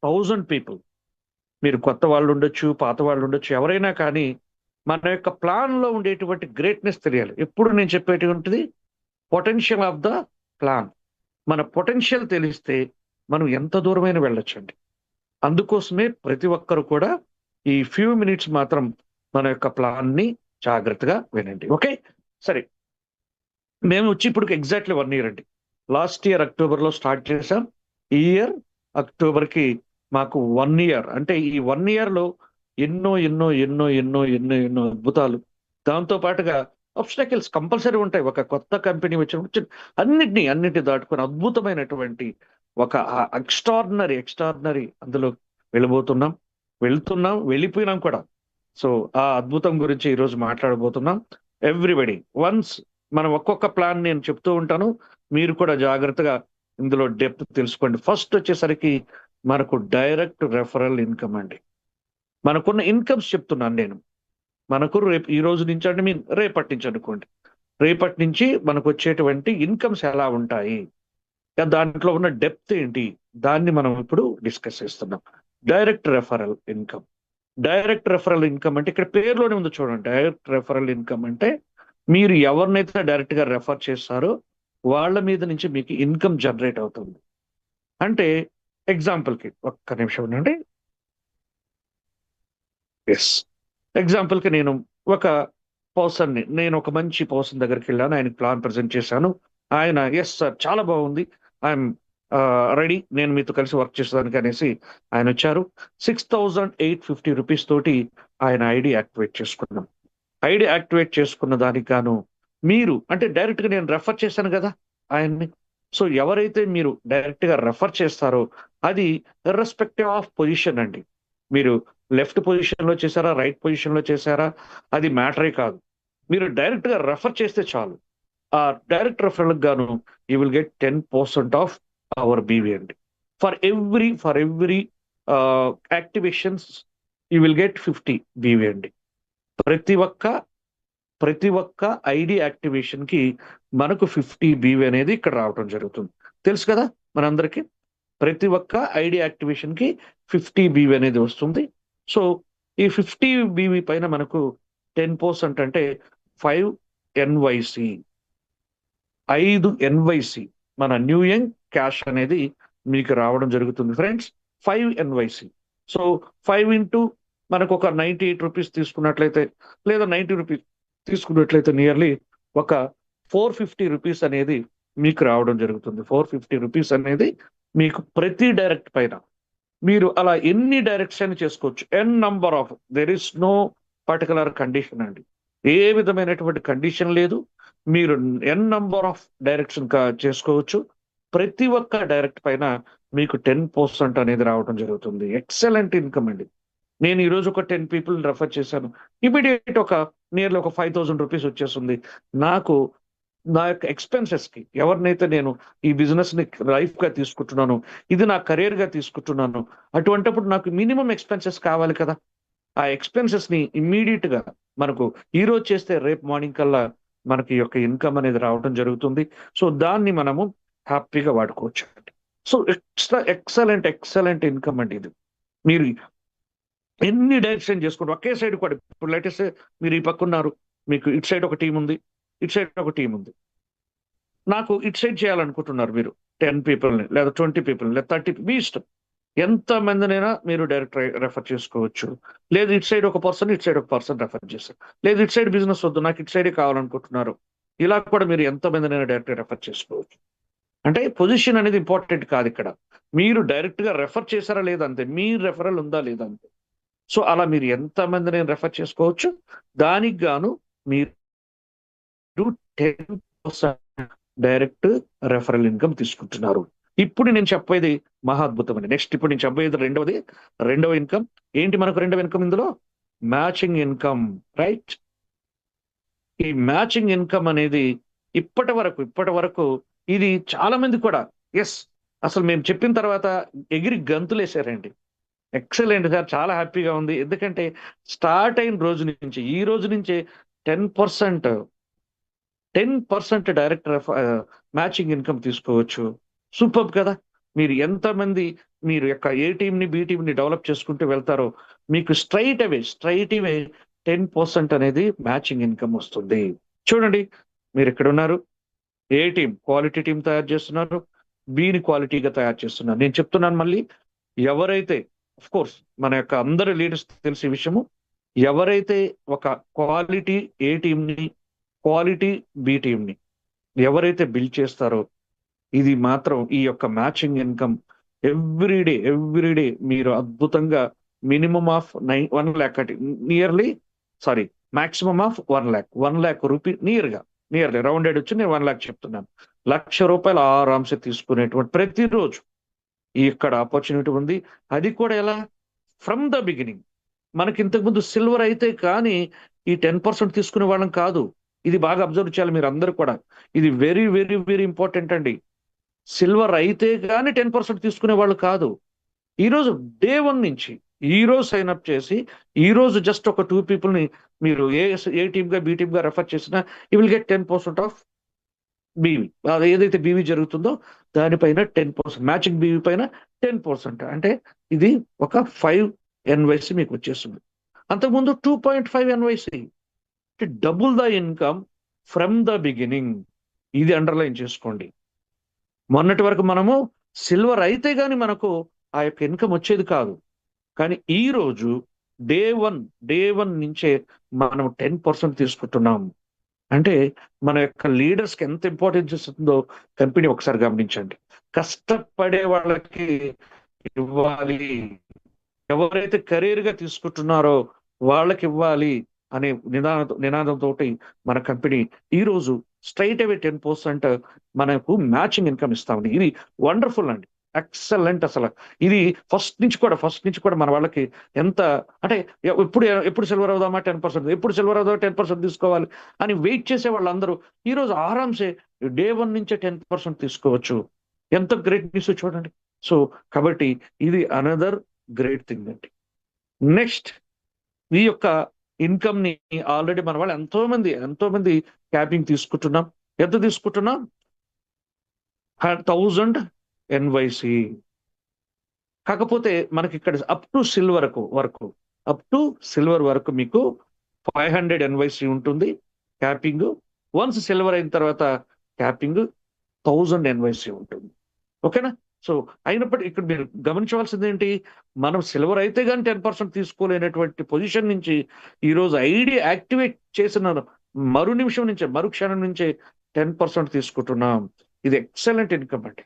1000 people, మీరు కొత్త వాళ్ళు ఉండొచ్చు, పాత వాళ్ళు ఉండొచ్చు, ఎవరైనా కానీ మన యొక్క ప్లాన్ లో ఉండేటువంటి గ్రేట్నెస్ తెలియాలి. ఎప్పుడు నేను చెప్పేటువంటిది పొటెన్షియల్ ఆఫ్ ద ప్లాన్. మన పొటెన్షియల్ తెలిస్తే మనం ఎంత దూరమైన వెళ్ళొచ్చండి. అందుకోసమే ప్రతి ఒక్కరు కూడా ఈ ఫ్యూ మినిట్స్ మాత్రం మన యొక్క ప్లాన్ ని జాగ్రత్తగా వినండి. ఓకే, సరే. మేము వచ్చి ఇప్పుడు ఎగ్జాక్ట్లీ 1 ఇయర్ అండి. లాస్ట్ ఇయర్ అక్టోబర్లో స్టార్ట్ చేసాం. ఈ ఇయర్ అక్టోబర్కి మాకు 1 ఇయర్. అంటే ఈ 1 ఇయర్లో ఎన్నో ఎన్నో ఎన్నో ఎన్నో ఎన్నో ఎన్నో అద్భుతాలు, దాంతో పాటుగా ఆబ్స్టాకిల్స్ కంపల్సరీ ఉంటాయి. ఒక కొత్త కంపెనీ వచ్చినప్పుడు అన్నిటిని దాటుకొని అద్భుతమైనటువంటి ఒక ఎక్స్ట్రాడినరీ అందులో వెళ్తున్నాం, వెళ్ళిపోయినాం కూడా. సో ఆ అద్భుతం గురించి ఈరోజు మాట్లాడబోతున్నాం. ఎవ్రీబడి వన్స్ మనం ఒక్కొక్క ప్లాన్ నేను చెప్తూ ఉంటాను, మీరు కూడా జాగ్రత్తగా ఇందులో డెప్త్ తెలుసుకోండి. ఫస్ట్ వచ్చేసరికి మనకు డైరెక్ట్ రెఫరల్ ఇన్కమ్ అండి. మనకున్న ఇన్కమ్స్ చెప్తున్నాను నేను. మనకు రేపు ఈ రోజు నుంచి అంటే మీన్ రేపటి నుంచి అనుకోండి, రేపటి నుంచి మనకు వచ్చేటువంటి ఇన్కమ్స్ ఎలా ఉంటాయి, దాంట్లో ఉన్న డెప్త్ ఏంటి, దాన్ని మనం ఇప్పుడు డిస్కస్ చేస్తున్నాం. Direct referral income. Direct referral income అంటే ఇక్కడ పేరులోనే ఉంది చూడండి. డైరెక్ట్ రెఫరల్ ఇన్కమ్ అంటే మీరు ఎవరినైతే డైరెక్ట్ గా రెఫర్ చేస్తారో వాళ్ళ మీద నుంచి మీకు ఇన్కమ్ జనరేట్ అవుతుంది. అంటే ఎగ్జాంపుల్కి ఒక్క నిమిషం ఉండండి. ఎస్, ఎగ్జాంపుల్కి నేను ఒక ఒక మంచి పర్సన్ దగ్గరికి వెళ్ళాను, ఆయనకి ప్లాన్ ప్రజెంట్ చేశాను. ఆయన ఎస్ సార్ చాలా బాగుంది, ఐఎమ్ రెడీ, నేను మీతో కలిసి వర్క్ చేసేదానికి అనేసి ఆయన వచ్చారు. 6850 రూపీస్ తోటి ఆయన ఐడి యాక్టివేట్ చేసుకున్నాం. ఐడి యాక్టివేట్ చేసుకున్న దానికి గాను మీరు అంటే డైరెక్ట్ గా నేను రెఫర్ చేశాను కదా ఆయన్ని. సో ఎవరైతే మీరు డైరెక్ట్ గా రెఫర్ చేస్తారో అది ఇర్రెస్పెక్టివ్ ఆఫ్ పొజిషన్ అండి. మీరు లెఫ్ట్ పొజిషన్ లో చేశారా, రైట్ పొజిషన్ లో చేశారా, అది మ్యాటరే కాదు. మీరు డైరెక్ట్ గా రెఫర్ చేస్తే చాలు. ఆ డైరెక్ట్ రెఫరల్ గాను you will get 10% off our BV అండి. For every activations you will get 50 BV అండి. ప్రతి ఒక్క ఐడి యాక్టివేషన్ కి మనకు 50 బీవీ అనేది ఇక్కడ రావడం జరుగుతుంది. తెలుసు కదా మనందరికి, ప్రతి ఒక్క ఐడి యాక్టివేషన్ కి 50 బీవీ అనేది వస్తుంది. సో ఈ 50 బీవీ పైన మనకు 10% అంటే 5 ఎన్వైసి 5 ఎన్వైసి మన న్యూ యంగ్ క్యాష్ అనేది మీకు రావడం జరుగుతుంది ఫ్రెండ్స్. 5 ఎన్వైసి. సో 5 ఇంటూ మనకు ఒక 98 రూపీస్ తీసుకున్నట్లయితే, లేదా 90 రూపీస్ తీసుకున్నట్లయితే నియర్లీ ఒక 450 రూపీస్ అనేది మీకు రావడం జరుగుతుంది. 450 రూపీస్ అనేది మీకు ప్రతి డైరెక్ట్ పైన. మీరు అలా ఎన్ని డైరెక్ట్స్ చేసుకోవచ్చు. N number of, there is no particular condition అండి. ఏ విధమైనటువంటి కండిషన్ లేదు. మీరు ఎన్ నంబర్ ఆఫ్ డైరెక్షన్ చేసుకోవచ్చు. ప్రతి ఒక్క డైరెక్ట్ పైన మీకు 10% అనేది రావడం జరుగుతుంది. ఎక్సలెంట్ ఇన్కమ్ అండి. నేను ఈరోజు ఒక 10 పీపుల్ రెఫర్ చేశాను, ఇమీడియట్ ఒక నియర్లీ ఒక 5000 రూపీస్ వచ్చేస్తుంది నాకు. నా యొక్క ఎక్స్పెన్సెస్ కి, ఎవరినైతే నేను ఈ బిజినెస్ ని లైఫ్ గా తీసుకుంటున్నాను, ఇది నా కెరీర్ గా తీసుకుంటున్నాను, అటువంటిప్పుడు నాకు మినిమం ఎక్స్పెన్సెస్ కావాలి కదా. ఆ ఎక్స్పెన్సెస్ ని ఇమ్మీడియట్ గా మనకు ఈ రోజు చేస్తే రేపు మార్నింగ్ కల్లా మనకి యొక్క ఇన్కమ్ అనేది రావడం జరుగుతుంది. సో దాన్ని మనము హ్యాపీగా వాడుకోవచ్చు అండి. సో ఎక్సలెంట్ ఇన్కమ్ అండి ఇది. మీరు ఎన్ని డైరెక్షన్ చేసుకోండి ఒకే సైడ్ కూడా. ఇప్పుడు లేటెస్ట్ మీరు ఈ పక్క ఉన్నారు, మీకు ఇటు సైడ్ ఒక టీం ఉంది, ఇటు సైడ్ ఒక టీం ఉంది. నాకు ఇటు సైడ్ చేయాలనుకుంటున్నారు మీరు 10 పీపుల్ని, లేదా 20 పీపుల్ని, లేదా 30, మీ ఇష్టం. ఎంత మందినైనా మీరు డైరెక్ట్ రెఫర్ చేసుకోవచ్చు. లేదు ఇటు సైడ్ ఒక పర్సన్, ఇటు సైడ్ ఒక పర్సన్ రెఫర్ చేస్తారు. లేదు ఇటు సైడ్ బిజినెస్ వద్దు, నాకు ఇటు సైడే కావాలనుకుంటున్నారు, ఇలా కూడా మీరు ఎంత మందినైనా డైరెక్ట్ రెఫర్ చేసుకోవచ్చు. అంటే పొజిషన్ అనేది ఇంపార్టెంట్ కాదు ఇక్కడ. మీరు డైరెక్ట్ గా రెఫర్ చేశారా లేదా అంతే, మీ రెఫరల్ ఉందా లేదా అంతే. సో అలా మీరు ఎంత మందిని రెఫర్ చేసుకోవచ్చు. దానికి గాను మీరు 10% డైరెక్ట్ రెఫరల్ ఇన్కమ్ తీసుకుంటున్నారు. ఇప్పుడు నేను చెప్పేది మహా అద్భుతమండి. నెక్స్ట్ ఇప్పుడు నేను చెప్పేది రెండవ ఇన్కమ్ ఏంటి. మనకు రెండవ ఇన్కమ్ ఇందులో మ్యాచింగ్ ఇన్కమ్, రైట్. ఈ మ్యాచింగ్ ఇన్కమ్ అనేది ఇప్పటి వరకు ఇది చాలా మంది కూడా ఎస్ అసలు మేము చెప్పిన తర్వాత ఎగిరి గంతులేసారండి. ఎక్సలెంట్ సార్, చాలా హ్యాపీగా ఉంది. ఎందుకంటే స్టార్ట్ అయిన రోజు నుంచి ఈ రోజు నుంచే 10% డైరెక్ట్ మ్యాచింగ్ ఇన్కమ్ తీసుకోవచ్చు. సూపర్ కదా. మీరు ఎంతమంది మీరు యొక్క ఏ టీంని బి టీంని డెవలప్ చేసుకుంటూ వెళ్తారో మీకు స్ట్రైట్ అవే 10% అనేది మ్యాచింగ్ ఇన్కమ్ వస్తుంది. చూడండి, మీరు ఇక్కడ ఉన్నారు, ఏ టీం క్వాలిటీ టీం తయారు చేస్తున్నారు, బిని క్వాలిటీగా తయారు చేస్తున్నారు. నేను చెప్తున్నాను మళ్ళీ, ఎవరైతే అఫ్ కోర్స్ మన యొక్క అందరి లీడర్స్ తెలిసే విషయము, ఎవరైతే ఒక క్వాలిటీ ఏ టీంని క్వాలిటీ బి టీంని ఎవరైతే బిల్డ్ చేస్తారో, ఇది మాత్రం ఈ యొక్క మ్యాచింగ్ ఇన్కమ్ ఎవ్రీడే మీరు అద్భుతంగా minimum of 1 lakh nearly maximum of 1 lakh rupee nearly rounded వచ్చి నేను 1 lakh చెప్తున్నాను. ₹1,00,000 ఆరాంసే తీసుకునేటువంటి ప్రతిరోజు ఇక్కడ ఆపర్చునిటీ ఉంది. అది కూడా ఎలా? From the beginning. మనకి ఇంతకుముందు సిల్వర్ అయితే కానీ ఈ 10% తీసుకునే వాళ్ళం కాదు. ఇది బాగా అబ్జర్వ్ చేయాలి మీరు అందరూ కూడా. ఇది వెరీ వెరీ వెరీ ఇంపార్టెంట్ అండి. సిల్వర్ అయితే కానీ 10% తీసుకునే వాళ్ళు కాదు. ఈరోజు డే 1 నుంచి ఈ రోజు సైన్అప్ చేసి ఈ రోజు జస్ట్ ఒక 2 పీపుల్ని మీరు ఏ టీమ్గా బి టీమ్గా రెఫర్ చేసినా you will get 10% off BV. ఏదైతే బీవీ జరుగుతుందో దానిపైన 10%, మ్యాచింగ్ బీవీ పైన 10%. అంటే ఇది ఒక 5 NYC మీకు వచ్చేస్తుంది. అంతకుముందు 2.5 NYC, double the income from the beginning. ఇది అండర్లైన్ చేసుకోండి. మొన్నటి వరకు మనము సిల్వర్ అయితే కానీ మనకు ఆ యొక్క ఇన్కమ్ వచ్చేది కాదు. కానీ ఈ రోజు డే వన్ నుంచే మనం 10% తీసుకుంటున్నాం. అంటే మన యొక్క లీడర్స్కి ఎంత ఇంపార్టెన్స్ ఇస్తుందో కంపెనీ ఒకసారి గమనించండి. కష్టపడే వాళ్ళకి ఇవ్వాలి, ఎవరైతే కెరీర్గా తీసుకుంటున్నారో వాళ్ళకి ఇవ్వాలి అనే నినాదంతో మన కంపెనీ ఈరోజు స్ట్రైట్ అవే 10% మనకు మ్యాచింగ్ ఇన్కమ్ ఇస్తామండి. ఇది వండర్ఫుల్ అండి, ఎక్సలెంట్. అసలు ఇది ఫస్ట్ నుంచి కూడా మన వాళ్ళకి ఎంత అంటే ఎప్పుడు సిల్వర్ అవుదామా 10%, ఎప్పుడు సిల్వర్ అవుదామా 10% తీసుకోవాలి అని వెయిట్ చేసే వాళ్ళందరూ ఈరోజు ఆరాంసే డే 1 నుంచే 10% తీసుకోవచ్చు. ఎంత గ్రేట్ న్యూస్ చూడండి. సో కాబట్టి ఇది అనదర్ గ్రేట్ థింగ్ అండి. నెక్స్ట్, ఈ యొక్క ఇన్కమ్ ని ఆల్రెడీ మన వాళ్ళు ఎంతో మంది క్యాపింగ్ తీసుకుంటున్నాం. ఎంత తీసుకుంటున్నాం? 1000 NYC. కాకపోతే మనకి ఇక్కడ అప్ టు సిల్వర్ వరకు మీకు 500 NYC ఉంటుంది క్యాపింగ్. వన్స్ సిల్వర్ అయిన తర్వాత క్యాపింగ్ 1000 NYC ఉంటుంది. ఓకేనా? సో అయినప్పటికీ ఇక్కడ మీరు గమనించవలసింది ఏంటి, మనం సిల్వర్ అయితే కానీ 10% తీసుకోలేనటువంటి పొజిషన్ నుంచి ఈరోజు ఐడియా యాక్టివేట్ చేసిన మరుక్షణం నుంచే 10% తీసుకుంటున్నాం. ఇది ఎక్సలెంట్ ఇన్కమ్ అండి.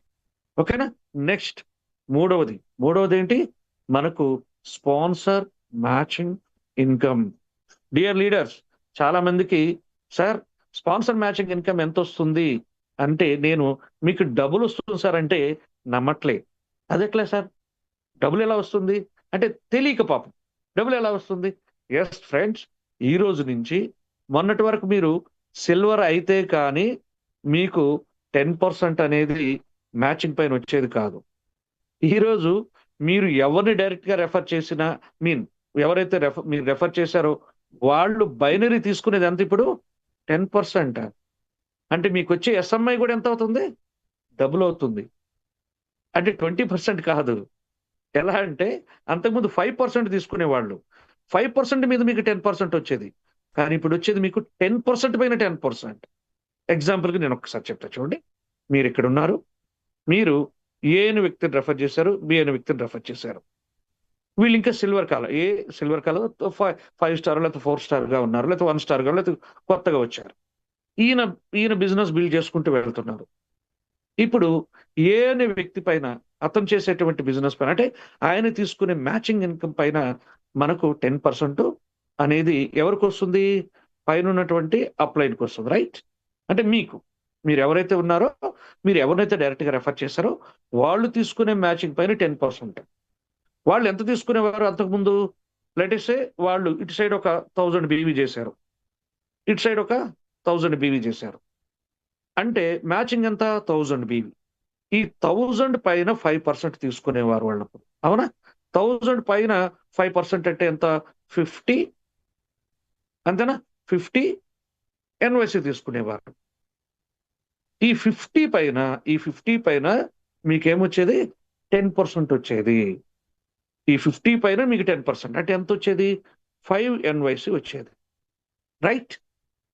ఓకేనా? నెక్స్ట్ మూడవది ఏంటి, మనకు sponsor matching income. Dear leaders, చాలా మందికి సార్ స్పాన్సర్ మ్యాచింగ్ ఇన్కమ్ ఎంత వస్తుంది అంటే, నేను మీకు డబ్బులు వస్తుంది సార్ అంటే నమ్మట్లే. అదెట్లా సార్, డబ్బులు ఎలా వస్తుంది అంటే తెలియక పాపం డబ్బులు ఎలా వస్తుంది. ఎస్ ఫ్రెండ్స్, ఈ రోజు నుంచి మొన్నటి వరకు మీరు సిల్వర్ అయితే కానీ మీకు 10% అనేది మ్యాచింగ్ పైన వచ్చేది కాదు. ఈరోజు మీరు ఎవరిని డైరెక్ట్గా రెఫర్ చేసినా, ఎవరైతే మీరు రెఫర్ చేశారో వాళ్ళు బైనరీ తీసుకునేది ఎంత ఇప్పుడు 10%. అంటే మీకు వచ్చే SMI కూడా ఎంత అవుతుంది? డబుల్ అవుతుంది. అంటే 20% కాదు. ఎలా అంటే అంతకుముందు 5% తీసుకునేవాళ్ళు, 5% మీద మీకు 10% వచ్చేది. కానీ ఇప్పుడు వచ్చేది మీకు 10% పైన 10%. ఎగ్జాంపుల్కి నేను ఒకసారి చెప్తా చూడండి. మీరు ఇక్కడ ఉన్నారు, మీరు ఏ అని వ్యక్తిని రెఫర్ చేశారు, బి అని వ్యక్తిని రెఫర్ చేశారు. వీళ్ళు ఇంకా సిల్వర్ కాలం 5 స్టార్ లేకపోతే 4 స్టార్గా ఉన్నారు, లేకపోతే 1 స్టార్గా, లేకపోతే కొత్తగా వచ్చారు. ఈయన బిజినెస్ బిల్డ్ చేసుకుంటూ వెళ్తున్నారు. ఇప్పుడు ఏ అనే వ్యక్తి పైన, అతను చేసేటువంటి బిజినెస్ పైన, అంటే ఆయన తీసుకునే మ్యాచింగ్ ఇన్కమ్ పైన మనకు 10% అనేది ఎవరికి వస్తుంది? పైన ఉన్నటువంటి అప్లైన్కి వస్తుంది. రైట్? అంటే మీరు ఎవరైతే ఉన్నారో, మీరు ఎవరినైతే డైరెక్ట్గా రెఫర్ చేశారో వాళ్ళు తీసుకునే మ్యాచింగ్ పైన 10%. వాళ్ళు ఎంత తీసుకునేవారు అంతకుముందు? లెటెస్సే వాళ్ళు ఇటు సైడ్ ఒక 1000 బీవీ చేశారు, ఇటు సైడ్ ఒక 1000 బీవీ చేశారు. అంటే మ్యాచింగ్ ఎంత? 1000 బీవీ. ఈ 1000 పైన 5% తీసుకునేవారు వాళ్ళకు. అవునా? 1000 పైన 5% అంటే ఎంత? 50, అంతేనా? 50 NYC తీసుకునేవారు. ఈ 50 పైన మీకేమొచ్చేది? 10% వచ్చేది. ఈ 50 పైన మీకు 10% అంటే ఎంత వచ్చేది? 5 NYC వచ్చేది, రైట్?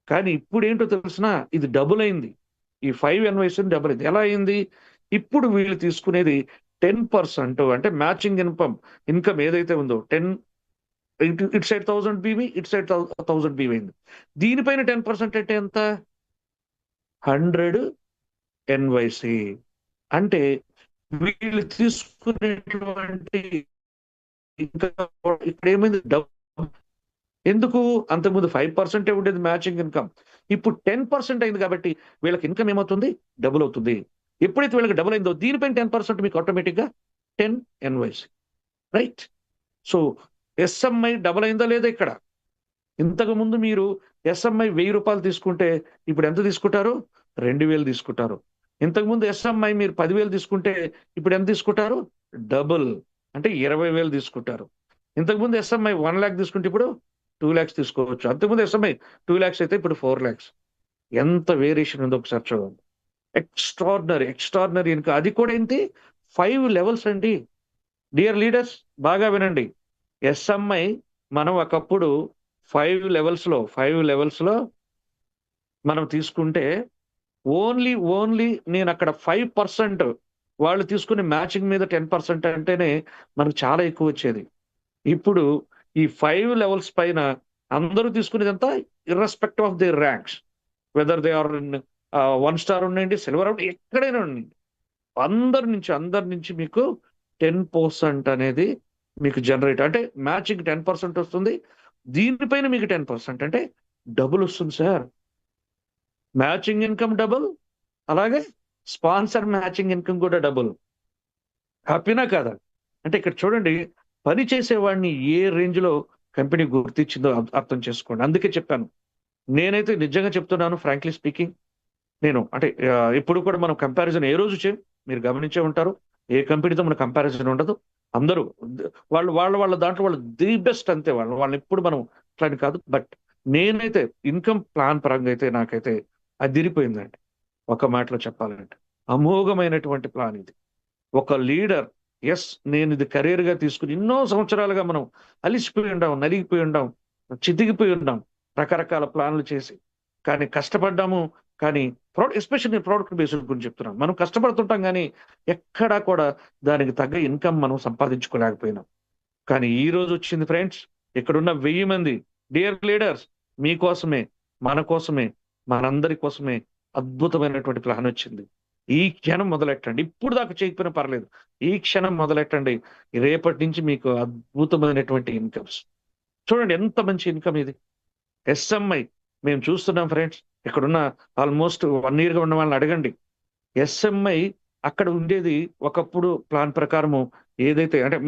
కానీ ఇప్పుడు ఏంటో తెలిసిన, ఇది డబుల్ అయింది. ఈ 5 NYC డబుల్ అయింది. ఎలా అయింది? ఇప్పుడు వీళ్ళు తీసుకునేది 10%, అంటే మ్యాచింగ్ ఇన్కమ్ ఏదైతే ఉందో 10, ఇటు సైడ్ 1000 బీవీ, ఇటు సైడ్ 1000 బీవీ అయింది. దీనిపైన 10% అంటే ఎంత? 100 NYC. అంటే వీళ్ళు తీసుకునేటువంటి ఇంకా ఇక్కడ ఏమైంది? ఎందుకు? అంతకుముందు 5% ఉండేది మ్యాచింగ్ ఇన్కమ్, ఇప్పుడు 10% అయింది కాబట్టి వీళ్ళకి ఇన్కమ్ ఏమవుతుంది? డబుల్ అవుతుంది. ఎప్పుడైతే వీళ్ళకి డబుల్ అయిందో దీనిపైన 10% మీకు ఆటోమేటిక్గా 10 NYC, right? So SMI double అయిందా లేదా ఇక్కడ? ఇంతకు ముందు మీరు ఎస్ఎంఐ 1000 రూపాయలు తీసుకుంటే ఇప్పుడు ఎంత తీసుకుంటారు? 2000 తీసుకుంటారు. ఇంతకుముందు ఎస్ఎంఐ మీరు 10,000 తీసుకుంటే ఇప్పుడు ఎంత తీసుకుంటారు? డబుల్, అంటే 20,000 తీసుకుంటారు. ఇంతకుముందు ఎస్ఎంఐ 1 lakh తీసుకుంటే ఇప్పుడు 2 lakhs తీసుకోవచ్చు. అంతకుముందు ఎస్ఎంఐ 2 lakhs అయితే ఇప్పుడు 4 lakhs. ఎంత వేరియేషన్ ఉందో ఒకసారి చూడండి. ఎక్స్ట్రాడినరీ ఇంకా అది కూడా ఏంటి? 5 levels అండి. డియర్ లీడర్స్, బాగా వినండి. ఎస్ఎంఐ మనం ఒకప్పుడు 5 levels లో మనం తీసుకుంటే ఓన్లీ నేను అక్కడ 5% వాళ్ళు తీసుకునే మ్యాచింగ్ మీద 10% అంటేనే మనకు చాలా ఎక్కువ వచ్చేది. ఇప్పుడు ఈ 5 levels పైన అందరూ తీసుకునేది ఎంత? Irrespective of the ranks, whether they are in 1 star ఉండండి, సిల్వర్ ఉండండి, ఎక్కడైనా ఉండండి, అందరి నుంచి మీకు 10% అనేది మీకు జనరేట్, అంటే మ్యాచింగ్ 10% వస్తుంది. దీనిపైన మీకు 10% అంటే డబుల్ వస్తుంది సార్. మ్యాచింగ్ ఇన్కమ్ డబుల్, అలాగే స్పాన్సర్ మ్యాచింగ్ ఇన్కమ్ కూడా డబుల్. హ్యాపీనా కాదా? అంటే ఇక్కడ చూడండి, పని చేసేవాడిని ఏ రేంజ్ లో కంపెనీ గుర్తించిందో అర్థం చేసుకోండి. అందుకే చెప్పాను, నేనైతే నిజంగా చెప్తున్నాను, ఫ్రాంక్లీ స్పీకింగ్, నేను అంటే ఇప్పుడు కూడా మనం కంపారిజన్ ఏ రోజు చేయం, మీరు గమనించే ఉంటారు. ఏ కంపెనీతో మన కంపారిజన్ ఉండదు. అందరూ వాళ్ళ దాంట్లో వాళ్ళు ది బెస్ట్, అంతే. వాళ్ళని ఎప్పుడు మనం అట్లా కాదు. బట్ నేనైతే ఇన్కమ్ ప్లాన్ పరంగా అయితే నాకైతే అదిరిపోయిందండి. ఒక మాటలో చెప్పాలంటే అమోఘమైనటువంటి ప్లాన్ ఇది. ఒక లీడర్, ఎస్, నేను ఇది కెరీర్ గా తీసుకుని ఎన్నో సంవత్సరాలుగా మనం అలిసిపోయి ఉండాం, నలిగిపోయి ఉండాం, చితికిపోయి ఉన్నాం, రకరకాల ప్లాన్లు చేసి, కానీ కష్టపడ్డాము. కానీ ఎస్పెషల్లీ ప్రోడక్ట్ బేస్డ్ గురించి చెప్తున్నాం, మనం కష్టపడుతుంటాం కానీ ఎక్కడా కూడా దానికి తగ్గ ఇన్కమ్ మనం సంపాదించుకోలేకపోయినాం. కానీ ఈ రోజు వచ్చింది ఫ్రెండ్స్, ఇక్కడున్న 1000 మంది డియర్ లీడర్స్ మీకోసమే, మన కోసమే, మనందరి కోసమే అద్భుతమైనటువంటి ప్లాన్ వచ్చింది. ఈ క్షణం మొదలెట్టండి. ఇప్పుడు దాకా చేయకపోయినా పర్లేదు, ఈ క్షణం మొదలెట్టండి. రేపటి నుంచి మీకు అద్భుతమైనటువంటి ఇన్కమ్స్. చూడండి ఎంత మంచి ఇన్కమ్ ఇది. ఎస్ఎంఐ మేము చూస్తున్నాం ఫ్రెండ్స్, ఇక్కడున్న ఆల్మోస్ట్ 1 year గా ఉన్న వాళ్ళని అడగండి. ఎస్ఎంఐ అక్కడ ఉండేది ఒకప్పుడు ప్లాన్ ప్రకారము, ఏదైతే అంటే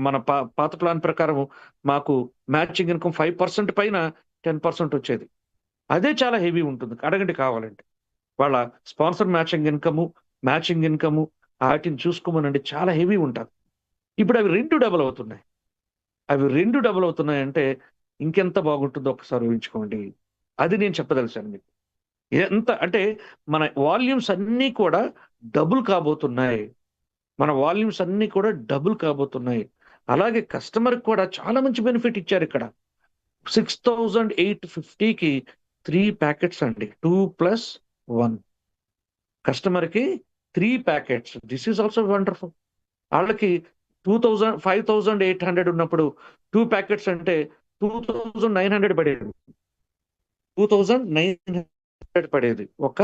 మన పాత ప్లాన్ ప్రకారము మాకు మ్యాచింగ్ ఇన్కమ్ 5% పైన 10% వచ్చేది. అదే చాలా హెవీ ఉంటుంది, అడగండి కావాలంటే. వాళ్ళ స్పాన్సర్ మ్యాచింగ్ ఇన్కము వాటిని చూసుకోమనండి, చాలా హెవీ ఉంటుంది. ఇప్పుడు అవి 2 డబుల్ అవుతున్నాయి. అంటే ఇంకెంత బాగుంటుందో ఒకసారి ఊహించుకోండి. అది నేను చెప్పదలిచాను మీకు. ఎంత అంటే మన వాల్యూమ్స్ అన్నీ కూడా డబుల్ కాబోతున్నాయి. అలాగే కస్టమర్ కూడా చాలా మంచి బెనిఫిట్ ఇచ్చారు ఇక్కడ. 6850కి 3 ప్యాకెట్స్ అండి, 2+1. కస్టమర్కి 3 packets. This is also wonderful. వాళ్ళకి 5800 ఉన్నప్పుడు 2 ప్యాకెట్స్ అంటే 2900 పడేది. 2900 పడేది. ఒక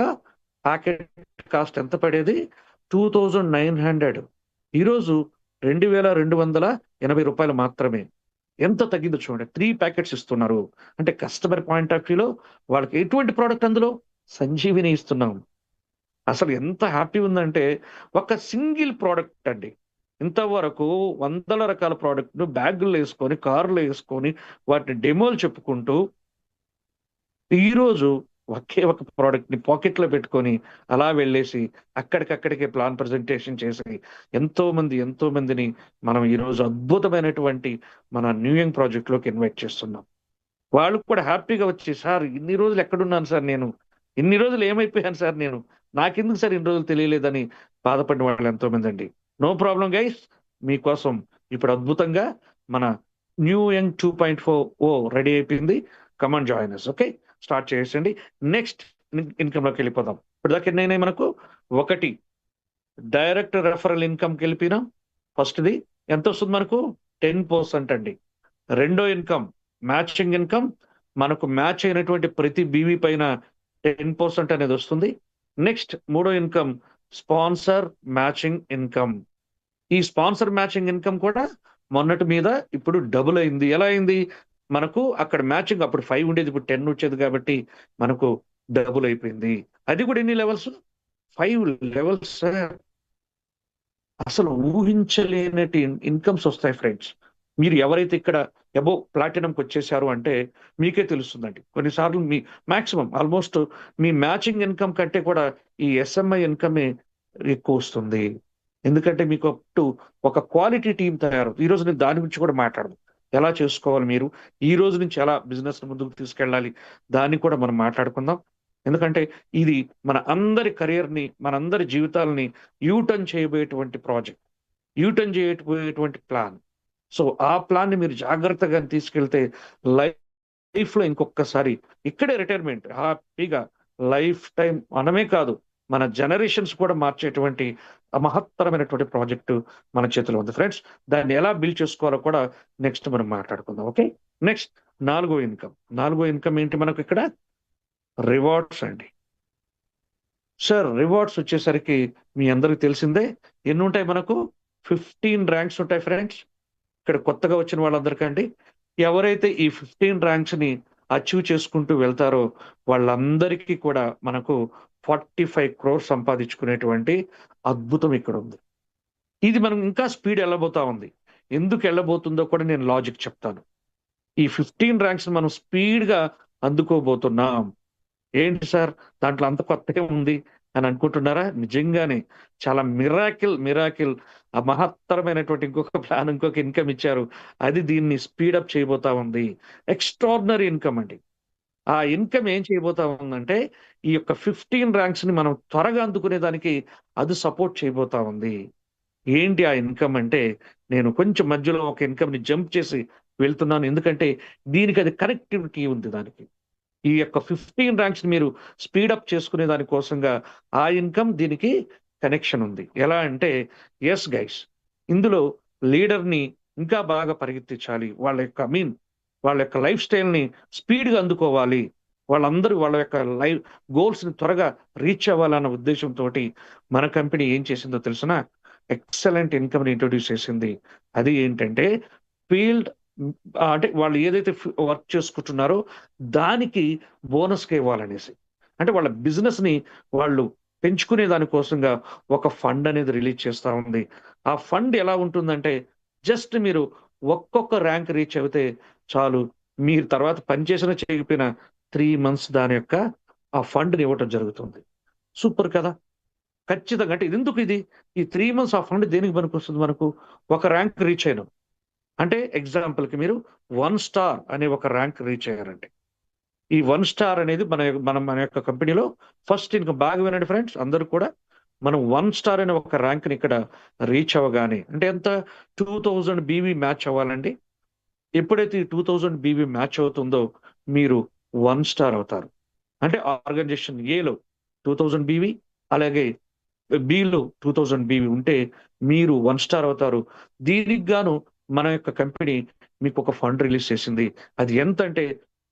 ప్యాకెట్ కాస్ట్ ఎంత పడేది? 2900. ఈరోజు 2280 రూపాయలు మాత్రమే. ఎంత తగ్గిందో చూడండి. 3 ప్యాకెట్స్ ఇస్తున్నారు అంటే కస్టమర్ పాయింట్ ఆఫ్ వ్యూలో వాళ్ళకి ఎటువంటి ప్రోడక్ట్, అందులో సంజీవిని ఇస్తున్నాం. అసలు ఎంత హ్యాపీ ఉందంటే, ఒక సింగిల్ ప్రోడక్ట్ అండి, ఇంతవరకు వందల రకాల ప్రోడక్ట్ను బ్యాగుల్లో వేసుకొని, కారులో వేసుకొని, వాటిని డెమోలు చెప్పుకుంటూ, ఈరోజు ఒకే ఒక ప్రోడక్ట్ని పాకెట్లో పెట్టుకొని అలా వెళ్ళేసి అక్కడికక్కడికే ప్లాన్ ప్రజెంటేషన్ చేసి ఎంతో మందిని మనం ఈరోజు అద్భుతమైనటువంటి మన న్యూయంగ్ ప్రాజెక్ట్లోకి ఇన్వైట్ చేస్తున్నాం. వాళ్ళు కూడా హ్యాపీగా వచ్చి, సార్ ఇన్ని రోజులు ఎక్కడున్నాను సార్, నేను ఇన్ని రోజులు ఏమైపోయాను సార్, నాకెందుకు సార్ ఇన్ని రోజులు తెలియలేదని బాధపడిన వాళ్ళు ఎంతో మంది అండి. నో ప్రాబ్లం గైస్, మీకోసం ఇప్పుడు అద్భుతంగా మన న్యూ యంగ్ 2.4 రెడీ అయిపోయింది. కమాండ్ జాయినర్స్, ఓకే, స్టార్ట్ చేసేయండి. నెక్స్ట్ ఇన్కమ్లోకి వెళ్ళిపోదాం. ఇప్పటిదాకా ఎన్నైనా మనకు ఒకటి డైరెక్ట్ రెఫరల్ ఇన్కమ్కి వెళ్ళిపోయినాం. ఫస్ట్ది ఎంత వస్తుంది మనకు? 10% అండి. రెండో ఇన్కమ్ మ్యాచింగ్ ఇన్కమ్, మనకు మ్యాచ్ అయినటువంటి ప్రతి బీవీ పైన 10% అనేది వస్తుంది. నెక్స్ట్ మూడో ఇన్కమ్ స్పాన్సర్ మ్యాచింగ్ ఇన్కమ్. ఈ స్పాన్సర్ మ్యాచింగ్ ఇన్కమ్ కూడా మొన్నటి మీద ఇప్పుడు డబుల్ అయింది. ఎలా అయింది? మనకు అక్కడ మ్యాచింగ్ అప్పుడు 5 ఉండేది, ఇప్పుడు 10 వచ్చేది, కాబట్టి మనకు డబుల్ అయిపోయింది. అది కూడా ఎన్ని లెవెల్స్? 5 levels sir. అసలు ఊహించలేనటి ఇన్కమ్స్ వస్తాయి ఫ్రెండ్స్. మీరు ఎవరైతే ఇక్కడ అబో ప్లాటినంకి వచ్చేసారు అంటే మీకే తెలుస్తుందండి. కొన్నిసార్లు మీ మాక్సిమం ఆల్మోస్ట్ మీ మ్యాచింగ్ ఇన్కమ్ కంటే కూడా ఈ ఎస్ఎంఐ ఇన్కమే ఎక్కువ వస్తుంది. ఎందుకంటే మీకు ఒక క్వాలిటీ టీం తయారు. ఈ రోజు నేను దాని గురించి కూడా మాట్లాడదు. ఎలా చేసుకోవాలి మీరు, ఈ రోజు నుంచి ఎలా బిజినెస్ ముందుకు తీసుకెళ్ళాలి, దాన్ని కూడా మనం మాట్లాడుకుందాం. ఎందుకంటే ఇది మన అందరి కెరియర్ని, మనందరి జీవితాలని యూటర్న్ చేయబోయేటువంటి ప్రాజెక్ట్, యూటర్న్ చేయబోయేటువంటి ప్లాన్. సో ఆ ప్లాన్ ని మీరు జాగ్రత్తగా తీసుకెళ్తే లైఫ్ లో ఇంకొకసారి ఇక్కడే రిటైర్మెంట్ హ్యాపీగా లైఫ్ టైం మనమే కాదు, మన జనరేషన్స్ కూడా మార్చేటువంటి మహత్తరమైనటువంటి ప్రాజెక్టు మన చేతిలో ఉంది ఫ్రెండ్స్. దాన్ని ఎలా బిల్డ్ చేసుకోవాలో కూడా నెక్స్ట్ మనం మాట్లాడుకుందాం. ఓకే, నెక్స్ట్ నాలుగో ఇన్కమ్ ఏంటి మనకు ఇక్కడ? రివార్డ్స్ అండి. సార్ రివార్డ్స్ వచ్చేసరికి మీ అందరికి తెలిసిందే, ఎన్ని ఉంటాయి మనకు? 15 ర్యాంక్స్ ఉంటాయి ఫ్రెండ్స్. ఇక్కడ కొత్తగా వచ్చిన వాళ్ళందరికండి, ఎవరైతే ఈ 15 ర్యాంక్స్ ని అచీవ్ చేసుకుంటూ వెళ్తారో వాళ్ళందరికీ కూడా మనకు 45 crores సంపాదించుకునేటువంటి అద్భుతం ఇక్కడ ఉంది. ఇది మనం ఇంకా స్పీడ్ వెళ్ళబోతా ఉంది. ఎందుకు వెళ్ళబోతుందో కూడా నేను లాజిక్ చెప్తాను. ఈ 15 ర్యాంక్స్ మనం స్పీడ్ గా అందుకోబోతున్నాం. ఏంటి సార్ దాంట్లో అంత కొత్తగా ఉంది అని అనుకుంటున్నారా? నిజంగానే చాలా మిరాకిల్ ఆ మహత్తరమైనటువంటి ఇంకొక ప్లాన్, ఇంకొక ఇన్కమ్ ఇచ్చారు. అది దీన్ని స్పీడప్ చేయబోతా ఉంది. ఎక్స్ట్రాడినరీ ఇన్కమ్ అండి. ఆ ఇన్కమ్ ఏం చేయబోతా ఉందంటే ఈ యొక్క 15 ర్యాంక్స్ ని మనం త్వరగా అందుకునే దానికి అది సపోర్ట్ చేయబోతా ఉంది. ఏంటి ఆ ఇన్కమ్ అంటే, నేను కొంచెం మధ్యలో ఒక ఇన్కమ్ ని జంప్ చేసి వెళ్తున్నాను, ఎందుకంటే దీనికి అది కనెక్టివిటీ ఉంది. దానికి ఈ యొక్క 15 ర్యాంక్స్ మీరు స్పీడప్ చేసుకునే దానికోసంగా ఆ ఇన్కమ్ దీనికి కనెక్షన్ ఉంది. ఎలా అంటే, ఎస్ గైస్, ఇందులో లీడర్ని ఇంకా బాగా పరిగెత్తించాలి, వాళ్ళ యొక్క లైఫ్ స్టైల్ని స్పీడ్గా అందుకోవాలి, వాళ్ళందరూ వాళ్ళ యొక్క గోల్స్ని త్వరగా రీచ్ అవ్వాలన్న ఉద్దేశంతో మన కంపెనీ ఏం చేసిందో తెలిసిన ఎక్సలెంట్ ఇన్కమ్ని ఇంట్రొడ్యూస్ చేసింది. అది ఏంటంటే ఫీల్డ్, అంటే వాళ్ళు ఏదైతే వర్క్ చేసుకుంటున్నారో దానికి బోనస్గా ఇవ్వాలనేసి, అంటే వాళ్ళ బిజినెస్ ని వాళ్ళు పెంచుకునే దానికోసంగా ఒక ఫండ్ అనేది రిలీజ్ చేస్తూ ఉంది. ఆ ఫండ్ ఎలా ఉంటుందంటే, జస్ట్ మీరు ఒక్కొక్క ర్యాంక్ రీచ్ అయితే చాలు, మీరు తర్వాత పనిచేసిన చేయకపోయిన 3 months దాని యొక్క ఆ ఫండ్ని ఇవ్వటం జరుగుతుంది. సూపర్ కదా? ఖచ్చితంగా. అంటే ఇది ఎందుకు, ఈ 3 months ఆ ఫండ్ దేనికి పనికొస్తుంది? మనకు ఒక ర్యాంక్ రీచ్ అయినాం అంటే, ఎగ్జాంపుల్కి మీరు 1 స్టార్ అనే ఒక ర్యాంక్ రీచ్ అయ్యారంటే, ఈ 1 స్టార్ అనేది మన యొక్క కంపెనీలో ఫస్ట్ ఇన్కమ్. బాగా వినండి ఫ్రెండ్స్ అందరూ కూడా, మనం 1 స్టార్ అనే ఒక ర్యాంక్ని ఇక్కడ రీచ్ అవ్వగానే, అంటే ఎంత? 2000 బీవీ మ్యాచ్ అవ్వాలండి. ఎప్పుడైతే ఈ 2000 బీవీ మ్యాచ్ అవుతుందో మీరు 1 స్టార్ అవుతారు. అంటే ఆర్గనైజేషన్ ఏలో 2000 బీవీ, అలాగే బిలో 2000 బీవీ ఉంటే మీరు 1 స్టార్ అవుతారు. దీనికి గాను మన యొక్క కంపెనీ మీకు ఒక ఫండ్ రిలీజ్ చేసింది. అది ఎంత అంటే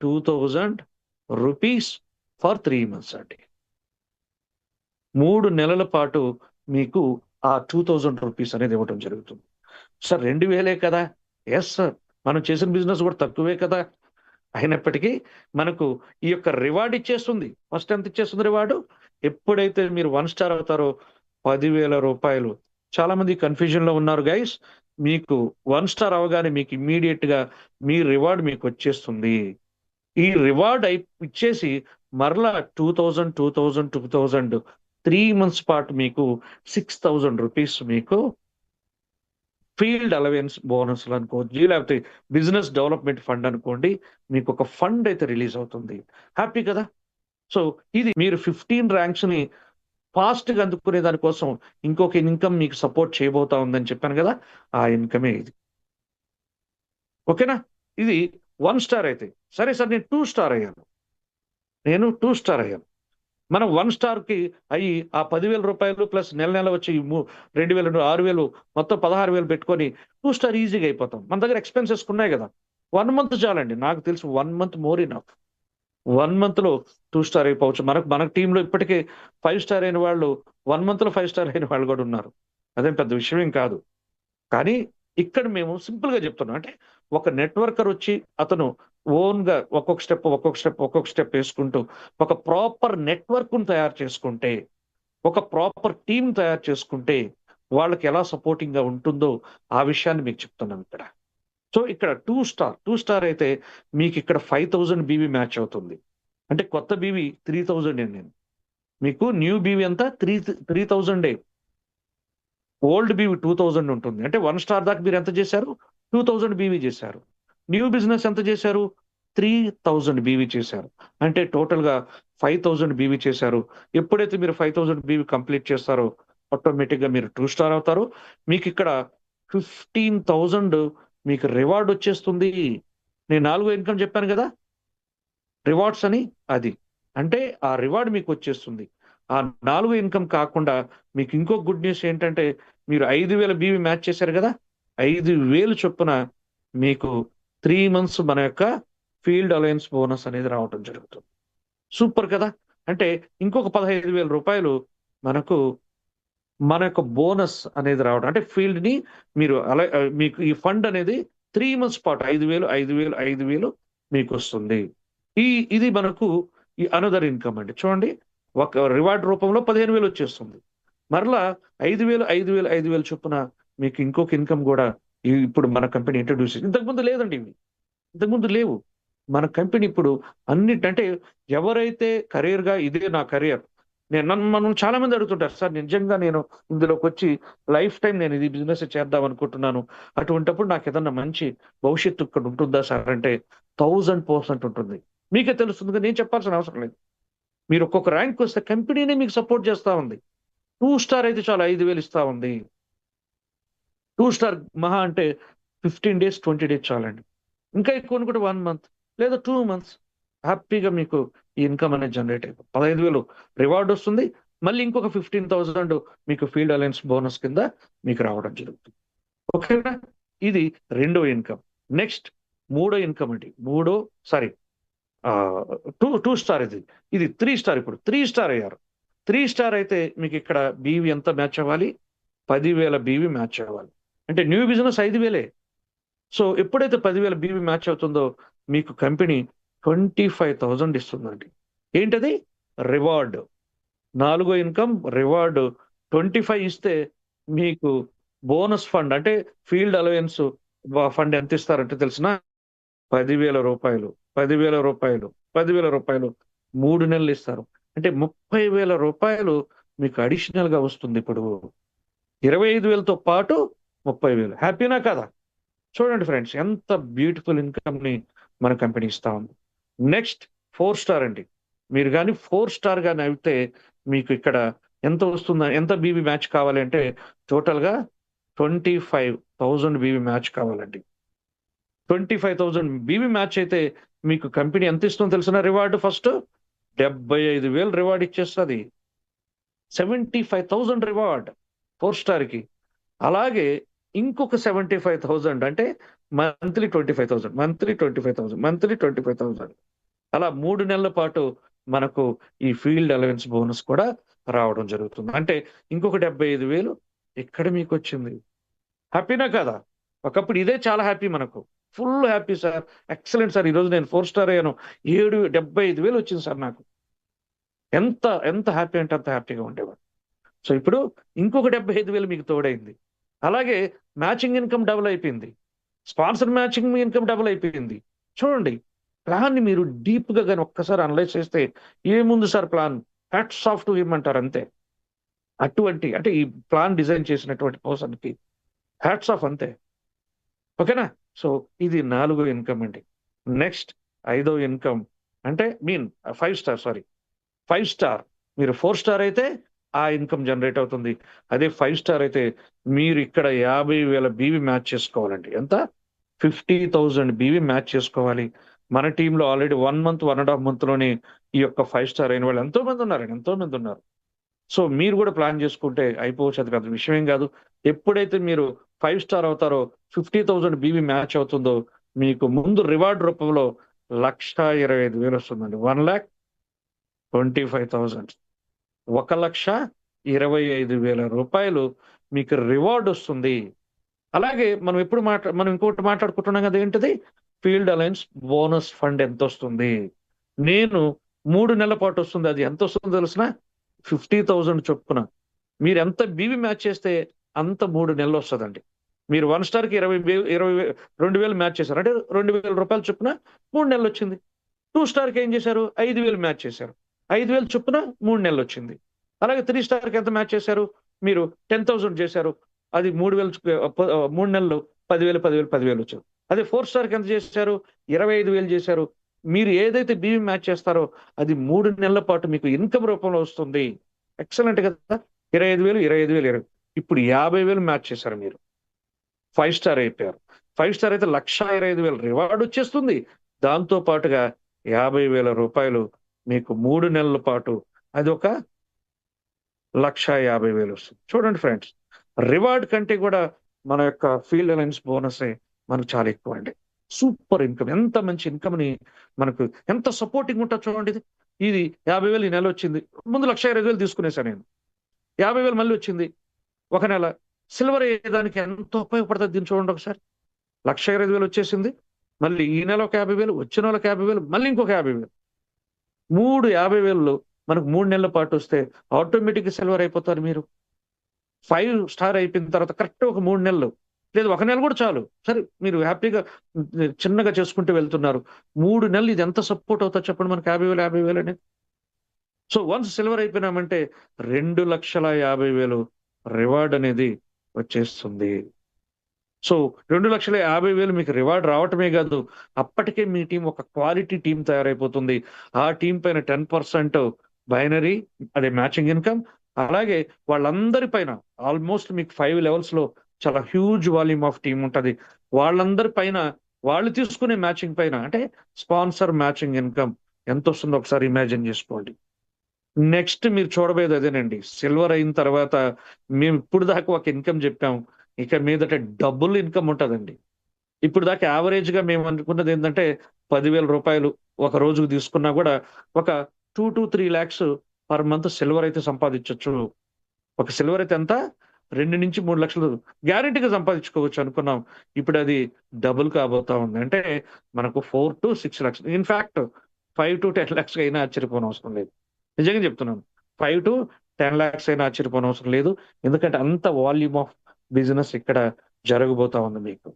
2000 రూపీస్ ఫర్ 3 months అండి. 3 నెలల పాటు మీకు ఆ 2000 రూపీస్ అనేది ఇవ్వడం జరుగుతుంది. సార్ 2000 కదా? ఎస్ సార్, మనం చేసిన బిజినెస్ కూడా తక్కువే కదా. అయినప్పటికీ మనకు ఈ యొక్క రివార్డ్ ఇచ్చేస్తుంది. ఫస్ట్ ఎంత ఇచ్చేస్తుంది రివార్డు? ఎప్పుడైతే మీరు 1 స్టార్ అవుతారో 10,000 రూపాయలు. చాలా మంది కన్ఫ్యూజన్ లో ఉన్నారు గైస్. మీకు 1 స్టార్ అవగానే మీకు ఇమ్మీడియట్ గా మీ రివార్డ్ మీకు వచ్చేస్తుంది. ఈ రివార్డ్ ఇచ్చేసి మరలా 2000 3 months పాటు మీకు 6,000 రూపీస్ మీకు ఫీల్డ్ అలవెన్స్ బోనస్లు అనుకోవచ్చు, లేకపోతే బిజినెస్ డెవలప్మెంట్ ఫండ్ అనుకోండి, మీకు ఒక ఫండ్ అయితే రిలీజ్ అవుతుంది. హ్యాపీ కదా? సో ఇది మీరు 15 ర్యాంక్స్ ని ఫాస్ట్గా అందుకునే దానికోసం ఇంకొక ఇన్కమ్ మీకు సపోర్ట్ చేయబోతా ఉందని చెప్పాను కదా, ఆ ఇన్కమే ఇది. ఓకేనా? ఇది 1 స్టార్ అయితే. సరే సార్, నేను 2 స్టార్ అయ్యాను. నేను 2 స్టార్ అయ్యాను. మనం 1 స్టార్‌కి అయ్యి ఆ రూ. 10,000 ప్లస్ నెల నెల వచ్చి 2,000, 6,000 మొత్తం 16,000 పెట్టుకొని 2 స్టార్ ఈజీగా అయిపోతాం. మన దగ్గర ఎక్స్‌పెన్సెస్ ఉన్నాయి గదా! 1 మంత్ చాలండి. నాకు తెలిసి 1 మంత్ మోర్ ఎనఫ్. 1 మంత్‌లో 2 స్టార్ అయిపోవచ్చు. మన టీమ్‌లో ఇప్పటికే 5 స్టార్ అయిన వాళ్ళు 1 మంత్‌లో 5 స్టార్ అయిన వాళ్ళు గూడా ఉన్నారు. అదేం పెద్ద విషయమేం కాదు. కానీ ఇక్కడ మేము సింపుల్‌గా చెప్తున్నాం. అంటే ఒక నెట్వర్కర్ వచ్చి అతను ఓన్‌గా ఒక్కొక్క స్టెప్, ఒక్కొక్క స్టెప్, ఒక్కొక్క స్టెప్ ఏసుకుంటూ ఒక ప్రాపర్ నెట్వర్క్‌ని తయారు చేసుకుంటే, ఒక ప్రాపర్ టీమ్ తయారు చేసుకుంటే, వాళ్ళకి ఎలా సపోర్టింగ్‌గా ఉంటుందో ఆ విషయాన్ని మీకు చెప్తున్నాం ఇక్కడ. సో, ఇక్కడ 2 స్టార్ అయితే మీకిక్కడ 5,000 బీవీ మ్యాచ్ అవుతుంది. అంటే కొత్త బీవీ 3,000 నేను. మీకు న్యూ బీవీ ఎంత 3,000 ఓల్డ్ బీవీ 2000 ఉంటుంది. అంటే 1 స్టార్ దాకా మీరెంత చేశారు? 2000 బీవీ చేశారు. న్యూ బిజినెస్ ఎంత చేశారు? 3000 బీవీ చేశారు. అంటే టోటల్‌గా 5000 బీవీ చేశారు. ఎప్పుడైతే మీరు 5000 బీవీ కంప్లీట్ చేస్తారో ఆటోమేటిక్‌గా మీరు 2 స్టార్ అవుతారు. మీకిక్కడ 15,000 మీకు రివార్డ్ వచ్చేస్తుంది. నేను నాలుగో ఇన్కమ్ చెప్పాను గదా! రివార్డ్స్ అని అది. అంటే ఆ రివార్డ్ మీకొచ్చేస్తుంది. ఆ 4 ఇన్కమ్ కాకుండా మీకు ఇంకో గుడ్ న్యూస్ ఏంటంటే, మీరు 5,000 బీవీ మ్యాచ్ చేశారు గదా! 5,000 చొప్పున మీకు 3 మంత్స్ మన యొక్క ఫీల్డ్ అలయన్స్ బోనస్ అనేది రావటం జరుగుతుంది. సూపర్ కదా! అంటే ఇంకొక రూ. 15,000 మనకు మన యొక్క బోనస్ అనేది రావడం. అంటే ఫీల్డ్‌ని మీరు మీకు ఈ ఫండ్ అనేది 3 మంత్స్ పాటు 5,000, 5,000, 5,000 మీకొస్తుంది. ఇది మనకు ఈ అనదర్ ఇన్కమ్ అండి. చూడండి, ఒక రివార్డ్ రూపంలో 15,000 వచ్చేస్తుంది. మరలా 5,000, 5,000, 5,000 చొప్పున మీకు ఇంకొక ఇన్కమ్ గూడా ఇప్పుడు మన కంపెనీ ఇంట్రొడ్యూస్ ఇంతకుముందు లేదండి ఇవి. ఇంతకుముందు లేవు. మన కంపెనీ ఇప్పుడు అన్నిటంటే ఎవరైతే కరియర్‌గా ఇదే నా కరియర్. మనం చాలా మంది అడుగుతుంటారు. సార్ నిజంగా నేను ఇందులోకొచ్చి లైఫ్ టైమ్ నేను ఇది బిజినెస్ చేద్దాం అనుకుంటున్నాను. అటువంటప్పుడు నాకేదన్నా మంచి భవిష్యత్తు ఇక్కడ ఉంటుందా సార్ అంటే 1000% ఉంటుంది. మీకే తెలుస్తుంది కదా! నేను చెప్పాల్సిన అవసరం లేదు. మీరు ఒక్కొక్క ర్యాంక్‌కొస్తే కంపెనీనే మీకు సపోర్ట్ చేస్తా ఉంది. 2 స్టార్ అయితే చాలు 5,000 ఇస్తా ఉంది. 2 స్టార్ మహా అంటే 15 డేస్, 20 డేస్ చాలండి. ఇంకా ఎక్కువ అనుకుంటే 1 మంత్ లేదా 2 మంత్స్ హ్యాపీగా మీకు ఈ ఇన్కమ్ అనేది జనరేట్ అయిపోతుంది. 15,000 రివార్డ్ వస్తుంది. మళ్ళీ ఇంకొక 15,000 మీకు ఫీల్డ్ అలయన్స్ బోనస్ కింద మీకు రావడం జరుగుతుంది. ఓకేనా? ఇది రెండో ఇన్కమ్. నెక్స్ట్ మూడో ఇన్కమ్ అండి. సారీ 2 స్టార్ ఇది. ఇది 3 స్టార్ ఇప్పుడు. 3 స్టార్ అయ్యారు. 3 స్టార్ అయితే మీకిక్కడ బీవీ ఎంత మ్యాచ్ అవ్వాలి? 10,000 బీవీ మ్యాచ్ అవ్వాలి. అంటే న్యూ బిజినెస్ 5,000. సో, ఎప్పుడైతే 10,000 బీవీ మ్యాచ్ అవుతుందో మీకు కంపెనీ 25,000 ఇస్తుందండి. ఏంటది? రివార్డ్. నాలుగో ఇన్కమ్ రివార్డ్ 25 ఇస్తే మీకు బోనస్ ఫండ్ అంటే ఫీల్డ్ అలవెన్స్ ఫండ్ ఎంత ఇస్తారంటే తెలిసినా? రూ. 10,000. రూ. 10,000. రూ. 10,000 3 నెలలు ఇస్తారు. అంటే రూ. 30,000 మీకు అడిషనల్‌గా వస్తుంది ఇప్పుడు. 25,000తో పాటు 30,000 హ్యాపీనా కాదా? చూడండి ఫ్రెండ్స్, ఎంత బ్యూటిఫుల్ ఇన్కమ్‌ని మన కంపెనీ ఇస్తా ఉంది. నెక్స్ట్ 4 స్టార్ అండి. మీరు గాని 4 స్టార్ గాని అయితే మీకు ఇక్కడ ఎంత వస్తుంద ఎంత బీవీ మ్యాచ్ కావాలి అంటే టోటల్‌గా 25,000 బీవీ మ్యాచ్ కావాలండి. 25,000 బీవీ మ్యాచ్ అయితే మీకు కంపెనీ ఎంత ఇస్తుందో తెలుసునా రివార్డ్ ఫస్ట్? 75,000 రివార్డ్ ఇచ్చేస్తది. 75,000 రివార్డ్ 4 స్టార్‌కి. అలాగే ఇంకొక 75,000 అంటే మంత్లీ 25,000, మంత్లీ 25,000, మంత్లీ 25,000 అలా 3 నెలల పాటు మనకు ఈ ఫీల్డ్ అలవెన్స్ బోనస్ కూడా రావడం జరుగుతుంది. అంటే ఇంకొక 75,000 ఇక్కడ మీకొచ్చింది. హ్యాపీనా కాదా? ఒకప్పుడు ఇదే చాలా హ్యాపీ మనకు. Full happy sir. Excellent sir. ఈరోజు నేను 4 స్టార్ అయ్యాను. 75,000 వచ్చింది సార్ నాకు. ఎంత హ్యాపీ అంటే అంత హ్యాపీగా ఉండేవాడిని. సో, ఇప్పుడు ఇంకొక 75,000 మీకు తోడైంది. అలాగే మ్యాచింగ్ ఇన్కమ్ డబుల్ అయిపోయింది. స్పాన్సర్ మ్యాచింగ్ ఇన్కమ్ డబుల్ అయిపోయింది. చూడండి, ప్లాన్‌ని మీరు డీప్‌గా గాని ఒక్కసారి అనలైజ్ చేస్తే ఏముంది sir plan? Hats off to him అంటారు అంతే. అంటే ఈ ప్లాన్ డిజైన్ చేసినటువంటి పర్సన్‌కి హ్యాట్స్ ఆఫ్ అంతే. ఓకేనా? సో, ఇది నాలుగో ఇన్కమ్ అండి. నెక్స్ట్ ఐదో ఇన్కమ్ అంటే 5 స్టార్ సారీ. 5 స్టార్. మీరు 4 స్టార్ అయితే ఆ ఇన్కమ్ జనరేట్ అవుతుంది. అదే 5 స్టార్ అయితే మీరు ఇక్కడ 50,000 బీవీ మ్యాచ్ చేసుకోవాలండి. ఎంత? 50,000 బీవీ మ్యాచ్ చేసుకోవాలి. మన టీంలో ఆల్రెడీ 1 మంత్, 1.5 మంత్‌లోనే ఈ యొక్క 5 స్టార్ అయిన వాళ్ళు ఎంతో మంది ఉన్నారండి. ఎంతో మంది ఉన్నారు. సో మీరు కూడా ప్లాన్ చేసుకుంటే అయిపోవచ్చు. అది పెద్ద విషయం ఏం కాదు. ఎప్పుడైతే మీరు 5 స్టార్ అవుతారో 50,000 బీవీ మ్యాచ్ అవుతుందో మీకు ముందు రివార్డ్ రూపంలో 1,25,000 వస్తుందండి. 1,25,000 1,25,000 మీకు రివార్డ్ వస్తుంది. అలాగే మనం ఇంకోటి మాట్లాడుకుంటున్నాం కదా, ఏంటిది? ఫీల్డ్ అలయన్స్ బోనస్ ఫండ్ ఎంత వస్తుంది? నేను 3 నెలల పాటు వస్తుంది. అది ఎంత వస్తుందో తెలిసిన 50,000 చొప్పున మీరు ఎంత బీవీ మ్యాచ్ చేస్తే అంత 3 నెలలు వస్తుందండి. మీరు 1 స్టార్కి 2,000 మ్యాచ్ చేశారు అంటే రూ. 2,000 చొప్పున 3 నెలలు వచ్చింది. 2 స్టార్కి ఏం చేశారు? 5,000 మ్యాచ్ చేశారు. 5,000 చొప్పున 3 నెలలు వచ్చింది. అలాగే 3 స్టార్కి ఎంత మ్యాచ్ చేశారు? మీరు 10,000 చేశారు. అది 3 నెలలు 10,000, 10,000, 10,000 వచ్చారు. అదే 4 స్టార్కి ఎంత చేశారు? 25,000 చేశారు. మీరు ఏదైతే బీవీ మ్యాచ్ చేస్తారో అది 3 నెలల పాటు మీకు ఇన్కమ్ రూపంలో వస్తుంది. ఎక్సలెంట్ కదా! 25,000, 25,000, 20. ఇప్పుడు 50,000 మ్యాచ్ చేశారు మీరు. 5 స్టార్ అయిపోయారు. 5 స్టార్ అయితే 1,25,000 రివార్డ్ వచ్చేస్తుంది. దాంతో పాటుగా రూ. 50,000 మీకు 3 నెలల పాటు అది ఒక 1,50,000 వస్తుంది. చూడండి ఫ్రెండ్స్, రివార్డ్ కంటే కూడా మన యొక్క ఫీల్డ్ అలయన్స్ బోనసే మనకు చాలా ఎక్కువ అండి. Super income. ఎంత మంచి ఇన్కమ్ ని మనకు ఎంత సపోర్టింగ్ ఉంటుంది చూడండి. ఇది 50,000 ఈ నెల వచ్చింది. ముందు 1,25,000 తీసుకునేసాను నేను. 50,000 మళ్ళీ వచ్చింది ఒక నెల. సిల్వర్ అయ్యేదానికి ఎంత ఉపయోగపడుతుంది దీన్ని చూడండి ఒకసారి. 1,25,000 వచ్చేసింది. మళ్ళీ ఈ నెల ఒక 50,000, వచ్చిన నెలకు 50,000, మళ్ళీ ఇంకొక 50,000. 50,000 మనకు 3 నెలల పాటు వస్తే ఆటోమేటిక్ సిల్వర్ అయిపోతారు మీరు. 5 స్టార్ అయిపోయిన తర్వాత కరెక్ట్ ఒక 3 నెలలు, లేదు ఒక నెల కూడా చాలు. సరే మీరు హ్యాపీగా చిన్నగా చేసుకుంటూ వెళ్తున్నారు. 3 నెలలు ఇది ఎంత సపోర్ట్ అవుతా చెప్పండి మనకు 50,000, 50,000 అనేది. సో వన్స్ సిల్వర్ అయిపోయినామంటే 2,50,000 రివార్డ్ అనేది వచ్చేస్తుంది. సో 2,50,000 మీకు రివార్డ్ రావటమే కాదు, అప్పటికే మీ టీం ఒక క్వాలిటీ టీం తయారైపోతుంది. ఆ టీం పైన 10% బైనరీ, అదే మ్యాచింగ్ ఇన్కమ్. అలాగే వాళ్ళందరి పైన ఆల్మోస్ట్ మీకు 5 లెవెల్స్ లో చాలా హ్యూజ్ వాల్యూమ్ ఆఫ్ టీం ఉంటది. వాళ్ళందరి పైన వాళ్ళు తీసుకునే మ్యాచింగ్ పైన అంటే స్పాన్సర్ మ్యాచింగ్ ఇన్కమ్ ఎంత వస్తుందో ఒకసారి ఇమాజిన్ చేసుకోండి. నెక్స్ట్ మీరు చూడబోయేది అదేనండి. సిల్వర్ అయిన తర్వాత మేము ఇప్పుడు దాకా ఒక ఇన్కమ్ చెప్పాం. ఇక మీదట డబుల్ ఇన్కమ్ ఉంటదండి. ఇప్పుడు దాకా యావరేజ్ గా మేము అనుకున్నది ఏంటంటే రూ. 10,000 ఒక రోజుకు తీసుకున్నా కూడా ఒక 2-3 lakhs పర్ మంత్ సిల్వర్ అయితే సంపాదించొచ్చు. ఒక సిల్వర్ అయితే ఎంత? 2-3 లక్షలు గ్యారెంటీగా సంపాదించుకోవచ్చు అనుకున్నాం. ఇప్పుడు అది డబుల్ కాబోతా ఉంది. అంటే మనకు 4-6 lakhs, ఇన్ఫాక్ట్ 5-10 lakhs అయినా ఆశ్చర్యపోనవసరం లేదు. నిజంగా చెప్తున్నాను. 5-10 lakhs అయినా ఆశ్చర్యపోనవసరం లేదు. ఎందుకంటే అంత వాల్యూమ్ ఆఫ్ బిజినెస్ ఇక్కడ జరగబోతా ఉంది మీకు.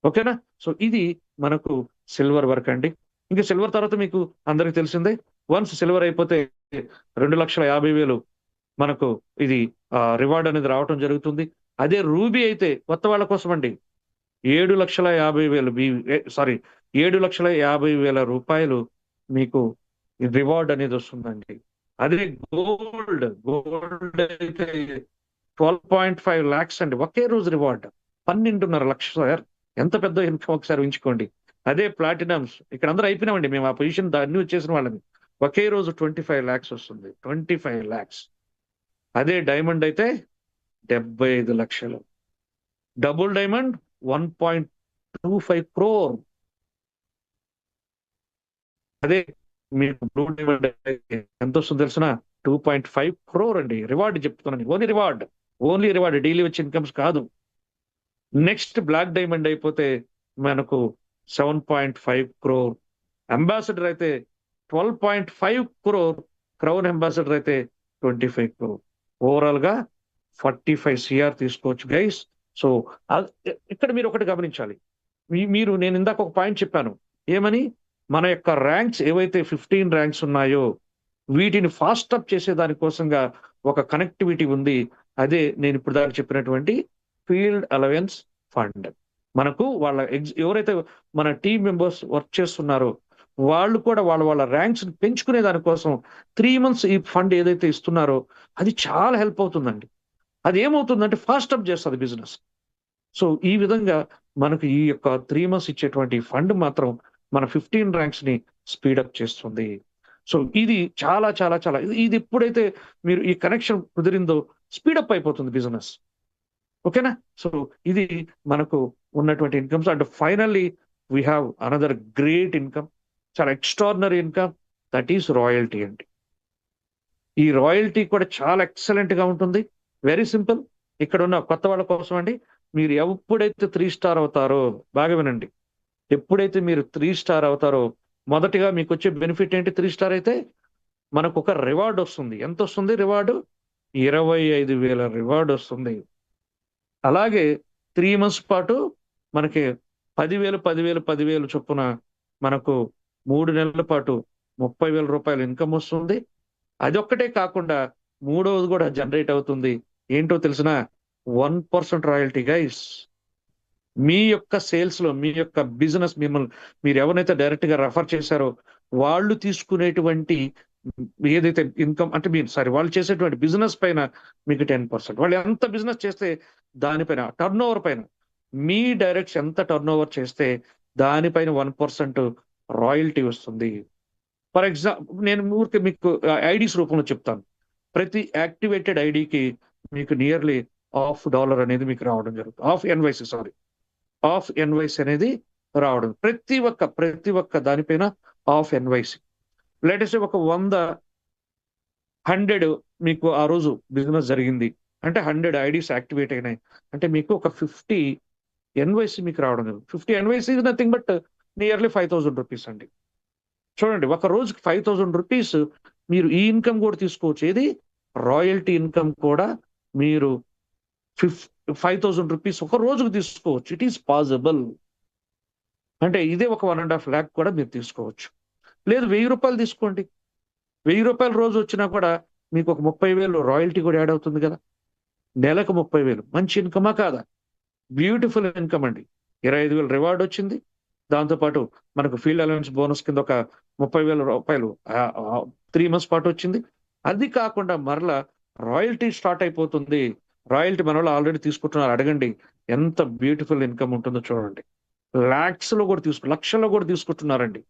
ఓకేనా? సో ఇది మనకు సిల్వర్ వర్క్ అండి. ఇంకా సిల్వర్ తర్వాత మీకు అందరికి తెలిసిందే, వన్స్ సిల్వర్ అయిపోతే 2,50,000 మనకు ఇది రివార్డ్ అనేది రావటం జరుగుతుంది. అదే రూబీ అయితే కొత్త వాళ్ళ కోసం అండి 7,50,000 మీకు రివార్డ్ అనేది వస్తుందండి. అదే గోల్డ్ అయితే 12.5 lakhs అండి. ఒకే రోజు రివార్డ్ 12.5 లక్షలు. ఎంత పెద్ద ఇన్కమ్ ఒకసారి ఉంచుకోండి. అదే ప్లాటినమ్స్ ఇక్కడ అందరూ అయిపోయినామండి. మేము ఆ పొజిషన్ అన్ని వచ్చేసిన వాళ్ళని. ఒకే రోజు 25 lakhs వస్తుంది. 25 lakhs. అదే డైమండ్ అయితే 75 లక్షలు. Double diamond 1.25 crore. అదే మీకు బ్లూ డైమండ్ ఎంత వస్తుందో తెలిసిన 2.5 crore అండి. రివార్డ్ చెప్తున్నాను. ఓన్లీ రివార్డ్ డైలీ వచ్చే ఇన్కమ్స్ కాదు. నెక్స్ట్ బ్లాక్ డైమండ్ అయిపోతే మనకు 7.5 crore. అంబాసిడర్ అయితే 12.5 crore. క్రౌన్ అంబాసిడర్ అయితే 25 crore. ఓవరాల్ గా 45 CR తీసుకోవచ్చు గైస్. సో ఇక్కడ మీరు ఒకటి గమనించాలి. నేను ఇందాక ఒక పాయింట్ చెప్పాను. ఏమని? మన యొక్క ర్యాంక్స్ ఏవైతే 15 ర్యాంక్స్ ఉన్నాయో వీటిని ఫాస్ట్ అప్ చేసే దానికోసంగా ఒక కనెక్టివిటీ ఉంది. అదే నేను ఇప్పుడు దాకా చెప్పినటువంటి ఫీల్డ్ అలవెన్స్ ఫండ్. మనకు ఎవరైతే మన టీం మెంబర్స్ వర్క్ చేస్తున్నారో వాళ్ళు కూడా వాళ్ళ ర్యాంక్స్ పెంచుకునే దానికోసం 3 months ఈ ఫండ్ ఏదైతే ఇస్తున్నారో అది చాలా హెల్ప్ అవుతుందండి. అది ఏమవుతుందంటే ఫాస్ట్ అప్ చేస్తుంది బిజినెస్. సో ఈ విధంగా మనకు ఈ యొక్క 3 months ఇచ్చేటువంటి ఫండ్ మాత్రం మన 15 ర్యాంక్స్ ని స్పీడప్ చేస్తుంది. సో ఇది చాలా చాలా చాలా ఇది ఎప్పుడైతే మీరు ఈ కనెక్షన్ కుదిరిందో స్పీడప్ అయిపోతుంది బిజినెస్. ఓకేనా? సో ఇది మనకు ఉన్నటువంటి incomes. And finally we have another great income, చాలా extraordinary income, that is royalty అండి. ఈ రాయల్టీ కూడా చాలా ఎక్సలెంట్ గా ఉంటుంది. Very simple. ఇక్కడ ఉన్న కొత్త వాళ్ళ కోసం అండి, మీరు ఎప్పుడైతే 3 స్టార్ అవుతారో, బాగా వినండి, ఎప్పుడైతే మీరు 3 స్టార్ అవుతారో మొదటిగా మీకు వచ్చే బెనిఫిట్ ఏంటి? 3 స్టార్ అయితే మనకు ఒక రివార్డ్ వస్తుంది. ఎంత వస్తుంది రివార్డు? 25,000 రివార్డ్ వస్తుంది. అలాగే 3 months పాటు మనకి 10,000 10,000 10,000 చొప్పున మనకు 3 నెలల పాటు 30,000 రూపాయలు ఇన్కమ్ వస్తుంది. అది ఒక్కటే కాకుండా మూడవది కూడా జనరేట్ అవుతుంది. ఏంటో తెలిసిన 1% రాయల్టీ గైస్. మీ యొక్క సేల్స్ లో, మీ యొక్క బిజినెస్, మీరు ఎవరైతే డైరెక్ట్ గా రెఫర్ చేశారో వాళ్ళు తీసుకునేటువంటి ఏదైతే ఇన్కమ్ అంటే వాళ్ళు చేసేటువంటి బిజినెస్ పైన మీకు 10%. వాళ్ళు ఎంత బిజినెస్ చేస్తే దానిపైన టర్న్ ఓవర్ పైన, మీ డైరెక్ట్ ఎంత టర్న్ ఓవర్ చేస్తే దానిపైన 1% రాయల్టీ వస్తుంది. ఫర్ ఎగ్జాంపుల్ నేను ఊరికి మీకు ఐడీస్ రూపంలో చెప్తాను. ప్రతి యాక్టివేటెడ్ ఐడికి మీకు నియర్లీ $1 అనేది మీకు రావడం జరుగుతుంది. ఆఫ్ ఎన్వైసీ అనేది రావడం ప్రతి ఒక్క దానిపైన ఆఫ్ ఎన్వైసీ. లేటెస్ట్ ఒక 100 మీకు ఆ రోజు బిజినెస్ జరిగింది అంటే 100 ఐడీస్ యాక్టివేట్ అయినాయి అంటే మీకు ఒక 50 ఎన్వైసీ మీకు రావడం జరుగుతుంది. 50 NYC is nothing but nearly 5,000 rupees అండి. చూడండి, ఒక రోజుకి 5,000 రూపీస్ మీరు ఈ ఇన్కమ్ కూడా తీసుకోవచ్చు. ఏది రాయల్టీ ఇన్కమ్ కూడా మీరు 5,000 రూపీస్ ఒక రోజుకు తీసుకోవచ్చు. It is possible. అంటే ఇదే ఒక 1.5 lakh కూడా మీరు తీసుకోవచ్చు. లేదు 1,000 రూపాయలు తీసుకోండి. 1,000 రూపాయలు రోజు వచ్చినా కూడా మీకు ఒక 30,000 రాయల్టీ కూడా యాడ్ అవుతుంది కదా. నెలకు 30,000 మంచి ఇన్కమా కాదా? బ్యూటిఫుల్ ఇన్కమ్ అండి. 25,000 రివార్డ్ వచ్చింది. దాంతోపాటు మనకు ఫీల్డ్ అలవెన్స్ బోనస్ కింద ఒక 30,000 రూపాయలు 3 months పాటు వచ్చింది. అది కాకుండా మరలా రాయల్టీ స్టార్ట్ అయిపోతుంది. రాయల్టీ మన వాళ్ళు ఆల్రెడీ తీసుకుంటున్నారు. అడగండి ఎంత బ్యూటిఫుల్ ఇన్కమ్ ఉంటుందో చూడండి. లక్షల్లో కూడా తీసుకుంటున్నారండి.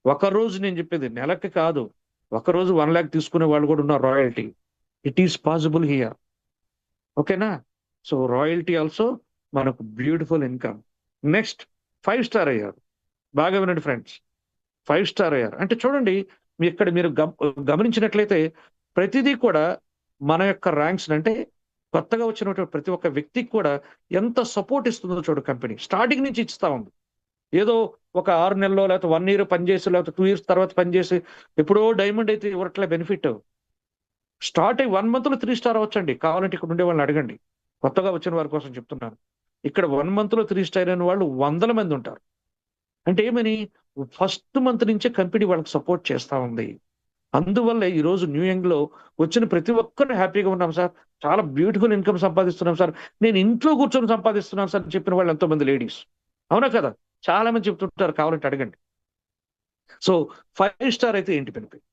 ఒక రోజు నేను చెప్పేది నెలకి కాదు, ఒక రోజు 1 lakh తీసుకునే వాళ్ళు కూడా ఉన్నారు royalty. It is possible here. ఓకేనా? సో రాయల్టీ ఆల్సో మనకు బ్యూటిఫుల్ ఇన్కమ్. నెక్స్ట్ 5 స్టార్ అయ్యారు. బాగా వినండి ఫ్రెండ్స్, 5 స్టార్ అయ్యారు అంటే చూడండి, ఇక్కడ మీరు గమనించినట్లయితే ప్రతిదీ కూడా మన యొక్క ర్యాంక్స్ అంటే కొత్తగా వచ్చినటువంటి ప్రతి ఒక్క వ్యక్తికి కూడా ఎంత సపోర్ట్ ఇస్తుందో చూడు కంపెనీ. స్టార్టింగ్ నుంచి ఇస్తా ఉంది. ఏదో ఒక 6 నెలలో లేకపోతే 1 year పనిచేసి లేకపోతే 2 years తర్వాత పనిచేసి ఎప్పుడో డైమండ్ అయితే ఇవ్వట్లే బెనిఫిట్. స్టార్ట్ అయ్యి 1 month లో 3 స్టార్ అవ్వచ్చండి. కావాలంటే ఇక్కడ ఉండే వాళ్ళని అడగండి. కొత్తగా వచ్చిన వారి కోసం చెప్తున్నాను. ఇక్కడ 1 month లో 3 స్టార్ అయిన వాళ్ళు 100 మంది ఉంటారు. అంటే ఏమని, ఫస్ట్ మంత్ నుంచే కంపెనీ వాళ్ళకి సపోర్ట్ చేస్తా ఉంది. అందువల్ల ఈ రోజు న్యూ యంగ్ లో వచ్చిన ప్రతి ఒక్కరు హ్యాపీగా ఉన్నాం సార్, చాలా బ్యూటిఫుల్ ఇన్కమ్ సంపాదిస్తున్నాం సార్, నేను ఇంట్లో కూర్చొని సంపాదిస్తున్నాను సార్ అని చెప్పిన వాళ్ళు ఎంతో మంది లేడీస్. అవునా కదా? చాలా మంది చెప్తుంటారు, కావాలంటే అడగండి. సో 5 స్టార్ అయితే ఏంటి బెనిఫిట్?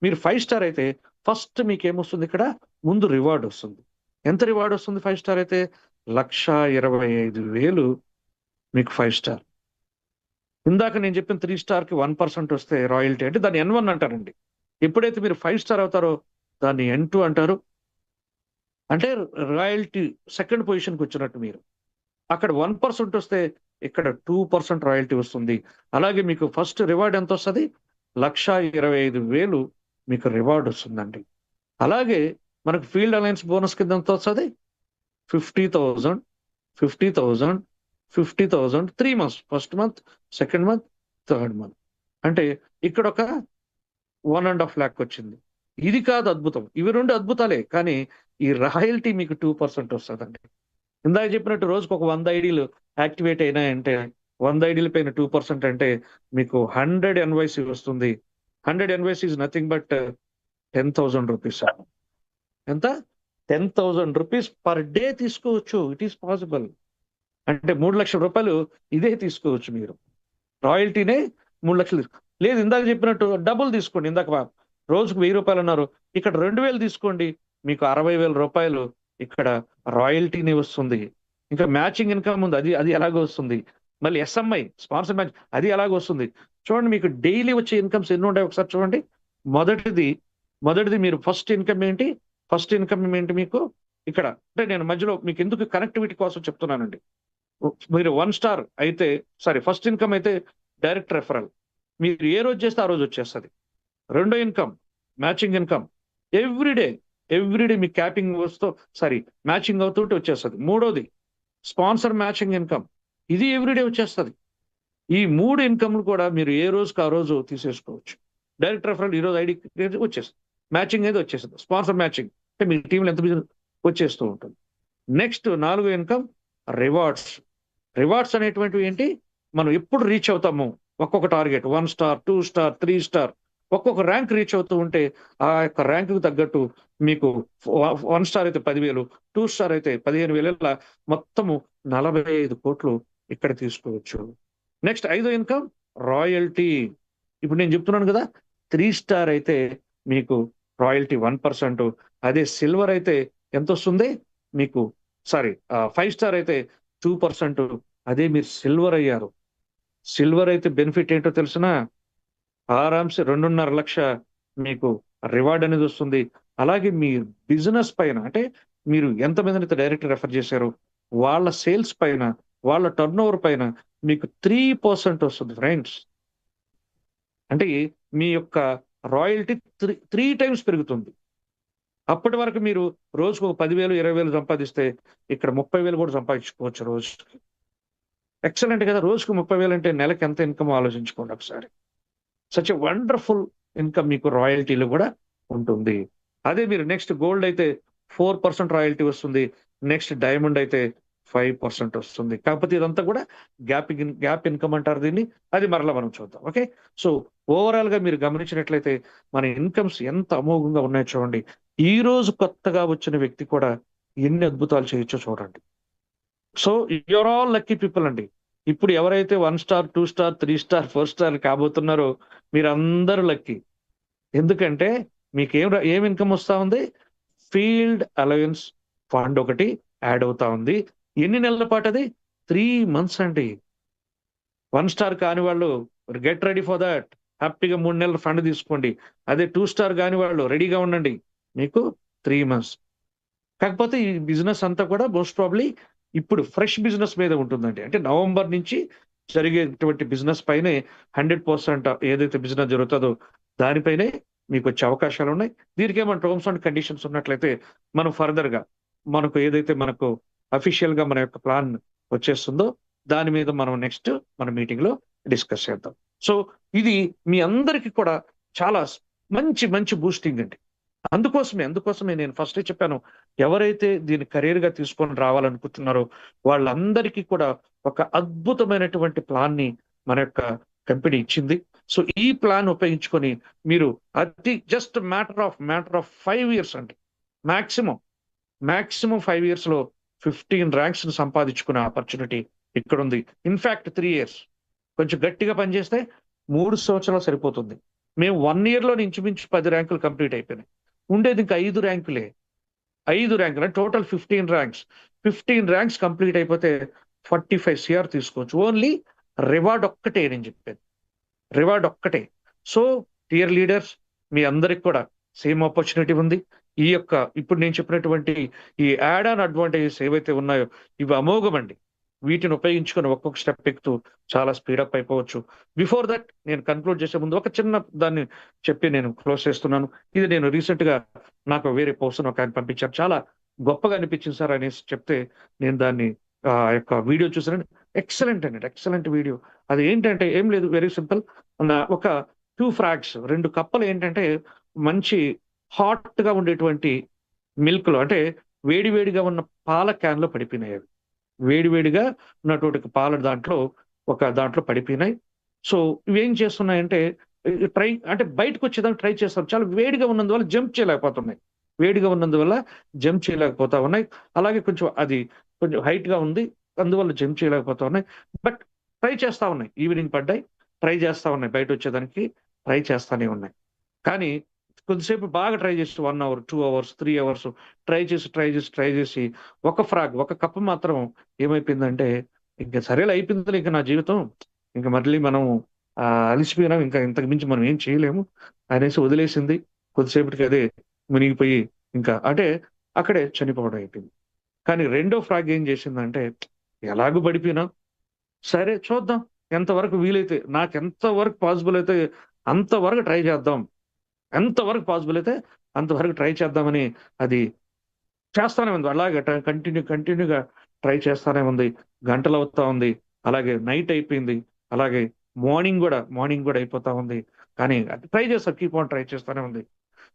మీరు 5 స్టార్ అయితే ఫస్ట్ మీకు ఏమొస్తుంది? ఇక్కడ ముందు రివార్డ్ వస్తుంది. ఎంత రివార్డ్ వస్తుంది 5 స్టార్ అయితే? 1,25,000 మీకు 5 స్టార్. ఇందాక నేను చెప్పిన 3 స్టార్ కి 1% వస్తే రాయల్టీ అంటే దాన్ని N1 అంటారండి. ఎప్పుడైతే మీరు 5 స్టార్ అవుతారో దాన్ని N2 అంటారు. అంటే రాయల్టీ సెకండ్ పొజిషన్కి వచ్చినట్టు. మీరు అక్కడ 1% వస్తే ఇక్కడ 2% రాయల్టీ వస్తుంది. అలాగే మీకు ఫస్ట్ రివార్డ్ ఎంత వస్తుంది? 1,25,000 మీకు రివార్డ్ వస్తుందండి. అలాగే మనకు ఫీల్డ్ అలయన్స్ బోనస్ కింద ఎంత వస్తుంది? 50,000 50,000 50,000 3 months, first month, second month, third month. అంటే ఇక్కడ ఒక 1.5 lakh వచ్చింది. ఇది కాదు అద్భుతం, ఇవి 2 అద్భుతాలే. కానీ ఈ రాయల్టీ మీకు 2% వస్తుందండి. ఇందాక చెప్పినట్టు రోజుకు ఒక 100 ఐడీలు యాక్టివేట్ అయినాయంటే 100 ఐడీల పైన 2% అంటే మీకు 100 ఎన్వైసీ వస్తుంది. 100 NYC is nothing but 10,000 rupees. ఎంత? 10,000 రూపీస్ పర్ డే తీసుకోవచ్చు. It is possible. అంటే 3 లక్షల రూపాయలు ఇదే తీసుకోవచ్చు మీరు. రాయల్టీనే 3 లక్షలు. లేదు ఇందాక చెప్పినట్టు డబుల్ తీసుకోండి. ఇందాక రోజుకు 1000 రూపాయలు అన్నారు, ఇక్కడ 2000 తీసుకోండి, మీకు 60,000 రూపాయలు ఇక్కడ రాయల్టీని వస్తుంది. ఇంకా మ్యాచింగ్ ఇన్కమ్ ఉంది, అది అది ఎలాగో వస్తుంది. మళ్ళీ ఎస్ఎంఐ స్పాన్సర్ మ్యాచ్ అది ఎలాగో వస్తుంది. చూడండి మీకు డైలీ వచ్చే ఇన్కమ్స్ ఎన్ని ఉంటాయి ఒకసారి చూడండి. మొదటిది మొదటిది మీరు ఫస్ట్ ఇన్కమ్ ఏంటి? ఫస్ట్ ఇన్కమ్ ఏంటి మీకు ఇక్కడ? అంటే నేను మధ్యలో మీకు ఎందుకు కనెక్టివిటీ కోసం చెప్తున్నానండి. మీరు 1 స్టార్ అయితే, సారీ ఫస్ట్ ఇన్కమ్ అయితే డైరెక్ట్ రెఫరల్, మీరు ఏ రోజు చేస్తే ఆ రోజు వచ్చేస్తుంది. రెండో income matching income, everyday everyday మీ క్యాపింగ్ వస్తూ సారీ మ్యాచింగ్ అవుతుంటే వచ్చేస్తుంది. మూడోది స్పాన్సర్ మ్యాచింగ్ ఇన్కమ్, ఇది ఎవ్రీడే వచ్చేస్తుంది. ఈ 3 ఇన్కమ్లు కూడా మీరు ఏ రోజుకి ఆ రోజు తీసేసుకోవచ్చు. డైరెక్ట్ రెఫరల్ ఈ రోజు ఐడి వచ్చేస్తుంది, మ్యాచింగ్ అయితే వచ్చేస్తుంది, స్పాన్సర్ మ్యాచింగ్ అంటే మీ టీంలో ఎంత బిజినెస్ వచ్చేస్తూ ఉంటుంది. Next 4 income rewards. రివార్డ్స్ అనేటువంటివి ఏంటి? మనం ఎప్పుడు రీచ్ అవుతాము, ఒక్కొక్క టార్గెట్ 1 స్టార్ 2 స్టార్ 3 స్టార్ ఒక్కొక్క ర్యాంక్ రీచ్ అవుతూ ఉంటే ఆ యొక్క ర్యాంకు తగ్గట్టు మీకు 1 స్టార్ అయితే 10,000, 2 స్టార్ అయితే 15,000, మొత్తము 45 కోట్లు ఇక్కడ తీసుకోవచ్చు. Next 5 income royalty. ఇప్పుడు నేను చెప్తున్నాను కదా, 3 స్టార్ అయితే మీకు రాయల్టీ 1%, అదే సిల్వర్ అయితే ఎంత వస్తుంది మీకు, సారీ 5 స్టార్ అయితే 2%, అదే మీరు సిల్వర్ అయ్యారు. సిల్వర్ అయితే బెనిఫిట్ ఏంటో తెలిసిన, ఆరామ్సే 2.5 లక్ష మీకు రివార్డ్ అనేది వస్తుంది. అలాగే మీ బిజినెస్ పైన అంటే మీరు ఎంతమందిని అయితే డైరెక్ట్ రెఫర్ చేశారో వాళ్ళ సేల్స్ పైన, వాళ్ళ టర్న్ ఓవర్ పైన మీకు 3% వస్తుంది ఫ్రెండ్స్. అంటే మీ యొక్క రాయల్టీ 3 టైమ్స్ పెరుగుతుంది. అప్పటి వరకు మీరు రోజుకు ఒక 10,000 20,000 సంపాదిస్తే ఇక్కడ 30,000 కూడా సంపాదించుకోవచ్చు రోజుకి. ఎక్సలెంట్ కదా. రోజుకు 30,000 అంటే నెలకి ఎంత ఇన్కమ్ ఆలోచించుకోండి ఒకసారి. సచ్ ఎ వండర్ఫుల్ ఇన్కమ్ మీకు రాయల్టీలో కూడా ఉంటుంది. అదే మీరు నెక్స్ట్ గోల్డ్ అయితే 4% రాయల్టీ వస్తుంది, నెక్స్ట్ డైమండ్ అయితే 5% వస్తుంది. కాకపోతే ఇదంతా కూడా గ్యాప్ ఇన్కమ్ అంటారు దీన్ని, అది మరలా మనం చూద్దాం. ఓకే, సో ఓవరాల్ గా మీరు గమనించినట్లయితే మన ఇన్కమ్స్ ఎంత అమోఘంగా ఉన్నాయో చూడండి. ఈ రోజు కొత్తగా వచ్చిన వ్యక్తి కూడా ఎన్ని అద్భుతాలు చేయొచ్చో చూడండి. So you're all lucky people అండి. ఇప్పుడు ఎవరైతే 1 స్టార్ 2 స్టార్ 3 స్టార్ 4 స్టార్ కాబోతున్నారో మీరందరూ లక్కీ. ఎందుకంటే మీకు ఏం ఇన్కమ్ వస్తా ఉంది? ఫీల్డ్ అలవెన్స్ ఫండ్ ఒకటి యాడ్ అవుతా ఉంది. ఎన్ని నెలల పాటు? అది 3 months అండి. 1 స్టార్ కాని వాళ్ళు గెట్ రెడీ ఫర్ దాట్, హ్యాపీగా 3 నెలల ఫండ్ తీసుకోండి. అదే 2 స్టార్ కాని వాళ్ళు రెడీగా ఉండండి, మీకు 3 months. కాకపోతే ఈ బిజినెస్ అంతా కూడా మోస్ట్ ప్రాబ్లీ ఇప్పుడు ఫ్రెష్ బిజినెస్ మీద ఉంటుందండి. అంటే నవంబర్ నుంచి జరిగేటువంటి బిజినెస్ పైనే 100% ఏదైతే బిజినెస్ జరుగుతుందో దానిపైనే మీకు వచ్చే అవకాశాలు ఉన్నాయి. దీనికి ఏమైనా టర్మ్స్ అండ్ కండిషన్స్ ఉన్నట్లయితే మనం ఫర్దర్ గా మనకు ఏదైతే మనకు అఫీషియల్ గా మన యొక్క ప్లాన్ వచ్చేస్తుందో దాని మీద మనం నెక్స్ట్ మన మీటింగ్ లో డిస్కస్ చేద్దాం. సో ఇది మీ అందరికీ కూడా చాలా మంచి మంచి బూస్టింగ్ అండి. అందుకోసమే నేను ఫస్ట్ చెప్పాను, ఎవరైతే దీన్ని కెరీర్ గా తీసుకొని రావాలనుకుంటున్నారో వాళ్ళందరికీ కూడా ఒక అద్భుతమైనటువంటి ప్లాన్ ని మన యొక్క కంపెనీ ఇచ్చింది. సో ఈ ప్లాన్ ఉపయోగించుకొని మీరు జస్ట్ మ్యాటర్ ఆఫ్ 5 years అండి, మాక్సిమం 5 years లో 15 ranks ని సంపాదించుకునే ఆపర్చునిటీ ఇక్కడ ఉంది. ఇన్ఫాక్ట్ 3 years కొంచెం గట్టిగా పనిచేస్తే 3 సంవత్సరాలు సరిపోతుంది. మేము 1 year లో ఇంచుమించు 10 ర్యాంకులు కంప్లీట్ అయిపోయినాయి. ఉండేది ఇంకా 5 ర్యాంకులే. 5 ర్యాంకులు అంటే టోటల్ 15 ranks. 15 ranks కంప్లీట్ అయిపోతే 45 CR తీసుకోవచ్చు. ఓన్లీ రివార్డ్ ఒక్కటే నేను చెప్పేది, రివార్డ్ ఒక్కటే. సో టియర్ లీడర్స్ మీ అందరికి కూడా సేమ్ ఆపర్చునిటీ ఉంది. ఈ యొక్క ఇప్పుడు నేను చెప్పినటువంటి ఈ యాడ్ ఆన్ అడ్వాంటేజెస్ ఏవైతే ఉన్నాయో ఇవి అమోఘం అండి. వీటిని ఉపయోగించుకొని ఒక్కొక్క స్టెప్ ఎక్కుతూ చాలా స్పీడప్ అయిపోవచ్చు. బిఫోర్ దట్ నేను కన్క్లూడ్ చేసే ముందు ఒక చిన్న దాన్ని చెప్పి నేను క్లోజ్ చేస్తున్నాను. ఇది నేను రీసెంట్ గా నాకు వేరే పర్సన్ ఒక ఆయన పంపించారు, చాలా గొప్పగా అనిపించింది సార్ అనేసి చెప్తే నేను దాన్ని ఆ యొక్క వీడియో చూసాను. ఎక్సలెంట్ అండి, ఎక్సలెంట్ వీడియో. అది ఏంటంటే ఏం లేదు, వెరీ సింపుల్. ఒక 2 frags 2 కప్పలు ఏంటంటే మంచి హాట్ గా ఉండేటువంటి మిల్క్ లో అంటే వేడివేడిగా ఉన్న పాల క్యాన్ లో పడిపోయినాయి. అవి వేడివేడిగా ఉన్నటువంటి పాల దాంట్లో పడిపోయినాయి. సో ఇవేం చేస్తున్నాయంటే ట్రై అంటే బయటకు వచ్చేదానికి ట్రై చేస్తారు, చాలా వేడిగా ఉన్నందువల్ల జంప్ చేయలేకపోతున్నాయి. వేడిగా ఉన్నందువల్ల జంప్ చేయలేకపోతా ఉన్నాయి. అలాగే అది కొంచెం హైట్ గా ఉంది, అందువల్ల జంప్ చేయలేకపోతా ఉన్నాయి. బట్ ట్రై చేస్తా ఉన్నాయి. ఈవినింగ్ పడ్డాయి, ట్రై చేస్తా ఉన్నాయి, బయట వచ్చేదానికి ట్రై చేస్తానే ఉన్నాయి. కానీ కొద్దిసేపు బాగా ట్రై చేసి 1 అవర్ 2 అవర్స్ 3 అవర్స్ ట్రై చేసి ఒక కప్పు మాత్రం ఏమైపోయిందంటే, ఇంకా సరేలే అయిపోయింది ఇంకా నా జీవితం, ఇంకా మళ్ళీ మనం ఆ అలిసిపోయినాం, ఇంకా ఇంతకు మించి మనం ఏం చేయలేము అనేసి వదిలేసింది. కొద్దిసేపటికి అదే మునిగిపోయి ఇంకా అంటే అక్కడే చనిపోవడం అయిపోయింది. కానీ రెండో ఫ్రాగ్ ఏం చేసిందంటే, ఎలాగూ పడిపోయినా సరే చూద్దాం, ఎంతవరకు వీలైతే నాకు ఎంతవరకు పాసిబుల్ అయితే అంతవరకు ట్రై చేద్దాం, ఎంతవరకు పాసిబుల్ అయితే అంతవరకు ట్రై చేద్దామని అది చేస్తానే ఉంది. అలాగే కంటిన్యూగా ట్రై చేస్తానే ఉంది. గంటలు అవుతా ఉంది, అలాగే నైట్ అయిపోయింది, అలాగే మార్నింగ్ కూడా అయిపోతా ఉంది. కానీ ట్రై చేస్తా, కీప్ ఆన్ ట్రై చేస్తానే ఉంది.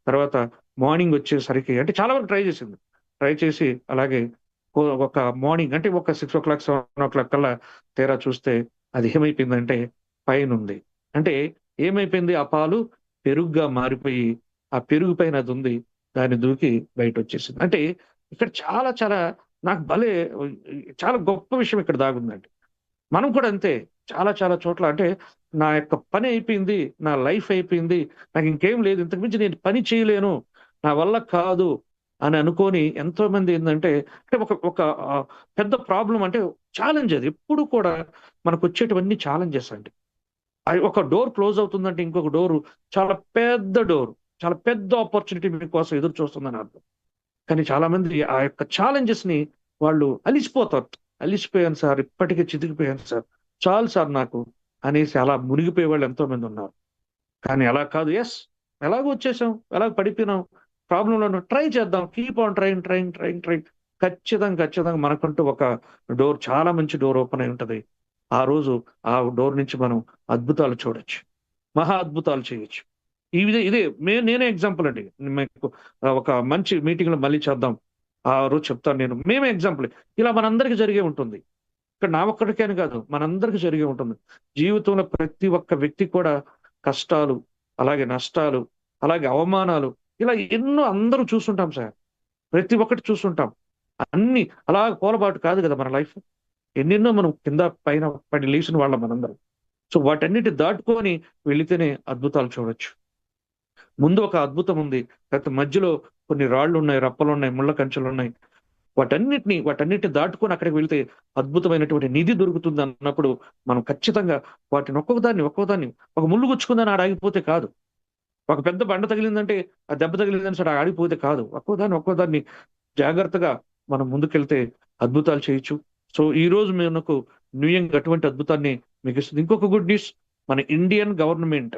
తర్వాత మార్నింగ్ వచ్చేసరికి అంటే చాలా వరకు ట్రై చేసి అలాగే ఒక మార్నింగ్ అంటే ఒక 6 o'clock 7 o'clock కల్లా తీరా చూస్తే అది ఏమైపోయిందంటే పైన ఉంది. అంటే ఏమైపోయింది, ఆ పాలు పెరుగుగా మారిపోయి ఆ పెరుగు పైన అది ఉంది, దాన్ని దూకి బయట వచ్చేసింది. అంటే ఇక్కడ చాలా చాలా నాకు భలే చాలా గొప్ప విషయం ఇక్కడ దాగుందండి. మనం కూడా అంతే, చాలా చాలా చోట్ల అంటే నా యొక్క పని అయిపోయింది, నా లైఫ్ అయిపోయింది, నాకు ఇంకేం లేదు, ఇంతకు మించి నేను పని చేయలేను, నా వల్ల కాదు అని అనుకొని ఎంతో మంది ఏంటంటే అంటే ఒక ఒక ఆ, పెద్ద ప్రాబ్లం అంటే ఛాలెంజ్. అది ఎప్పుడు కూడా మనకు వచ్చేటివన్నీ ఛాలెంజెస్ అండి. అది ఒక డోర్ క్లోజ్ అవుతుందంటే ఇంకొక డోరు, చాలా పెద్ద ఆపర్చునిటీ మీకోసం ఎదురు చూస్తుందని అర్థం. కానీ చాలా మంది ఆ యొక్క ఛాలెంజెస్ ని వాళ్ళు అలిసిపోతారు. అలిసిపోయాను సార్, ఇప్పటికే చితికిపోయాను సార్, చాలు సార్ నాకు అనేసి అలా మునిగిపోయే వాళ్ళు ఎంతో మంది ఉన్నారు. కానీ అలా కాదు. ఎస్, ఎలాగో వచ్చేసాం, ఎలాగ పడిపోయినాం, ప్రాబ్లంలో ట్రై చేద్దాం, కీప్ ఆన్ ట్రైంగ్. ఖచ్చితంగా మనకంటూ ఒక డోర్, చాలా మంచి డోర్ ఓపెన్ అయి ఉంటది. ఆ రోజు ఆ డోర్ నుంచి మనం అద్భుతాలు చూడొచ్చు, మహా అద్భుతాలు చేయొచ్చు. ఇదే నేనే ఎగ్జాంపుల్ అండి. మీకు ఒక మంచి మీటింగ్ లో మళ్ళీ చేద్దాం, ఆ రోజు చెప్తాను నేను. మేమే ఎగ్జాంపుల్. ఇలా మనందరికీ జరిగే ఉంటుంది. ఇక్కడ నా ఒక్కడికే అని కాదు, మనందరికీ జరిగే ఉంటుంది. జీవితంలో ప్రతి ఒక్క వ్యక్తి కూడా కష్టాలు, అలాగే నష్టాలు, అలాగే అవమానాలు, ఇలా ఎన్నో అందరూ చూస్తుంటాం సార్. ప్రతి ఒక్కటి చూస్తుంటాం. అన్ని అలా పోలబాటు కాదు కదా మన లైఫ్. ఎన్నెన్నో మనం కింద పైన పడి లేచిన వాళ్ళం మనందరం. సో వాటన్నిటి దాటుకొని వెళితేనే అద్భుతాలు చూడొచ్చు. ముందు ఒక అద్భుతం ఉంది, లేకపోతే మధ్యలో కొన్ని రాళ్ళు ఉన్నాయి, రప్పలు ఉన్నాయి, ముళ్ళ కంచెలు ఉన్నాయి. వాటన్నిటిని దాటుకొని అక్కడికి వెళితే అద్భుతమైనటువంటి నిధి దొరుకుతుంది అన్నప్పుడు మనం ఖచ్చితంగా వాటిని ఒక్కొక్కదాన్ని ఒక ముళ్ళు గుచ్చుకుందని ఆడ ఆగిపోతే కాదు, ఒక పెద్ద బండ తగిలిందంటే ఆ దెబ్బ తగిలిందని సరే ఆగిపోతే కాదు, ఒక్కోదాన్ని జాగ్రత్తగా మనం ముందుకెళ్తే అద్భుతాలు చేయొచ్చు. సో ఈ రోజు మనకు న్యూయంగ్ అటువంటి అద్భుతాన్ని మీకు ఇస్తుంది. ఇంకొక గుడ్ న్యూస్, మన ఇండియన్ గవర్నమెంట్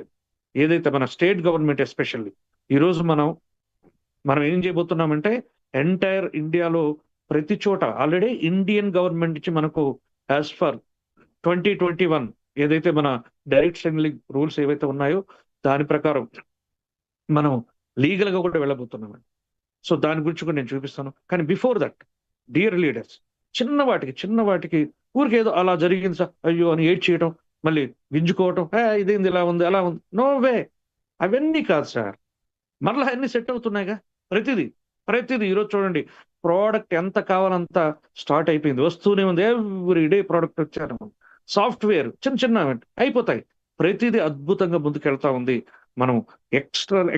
ఏదైతే మన స్టేట్ గవర్నమెంట్ ఎస్పెషల్లీ ఈ రోజు మనం ఏం చేయబోతున్నామంటే ఎంటైర్ ఇండియాలో ప్రతి చోట ఆల్రెడీ ఇండియన్ గవర్నమెంట్ నుంచి మనకు యాజ్ ఫర్ 2021 ఏదైతే మన డైరెక్ట్ సెండ్లింగ్ రూల్స్ ఏవైతే ఉన్నాయో దాని ప్రకారం మనం లీగల్ గా కూడా వెళ్ళబోతున్నామండి. సో దాని గురించి కూడా నేను చూపిస్తాను. కానీ బిఫోర్ దట్, డియర్ లీడర్స్, చిన్న వాటికి ఊరికి ఏదో అలా జరిగింది సార్ అయ్యో అని ఏడ్ చేయడం, మళ్ళీ గింజుకోవటం, ఇదేంది ఇలా ఉంది అలా ఉంది, నో వే. అవన్నీ కాదు సార్, మరలా అన్ని సెట్ అవుతున్నాయిగా. ప్రతిదీ ఈరోజు చూడండి, ప్రోడక్ట్ ఎంత కావాలంత స్టార్ట్ అయిపోయింది, వస్తూనే ఉంది. ఎవ్రీ డే ప్రోడక్ట్ వచ్చారు. సాఫ్ట్వేర్ చిన్న అయిపోతాయి. ప్రతిదీ అద్భుతంగా ముందుకెళ్తా ఉంది. మనం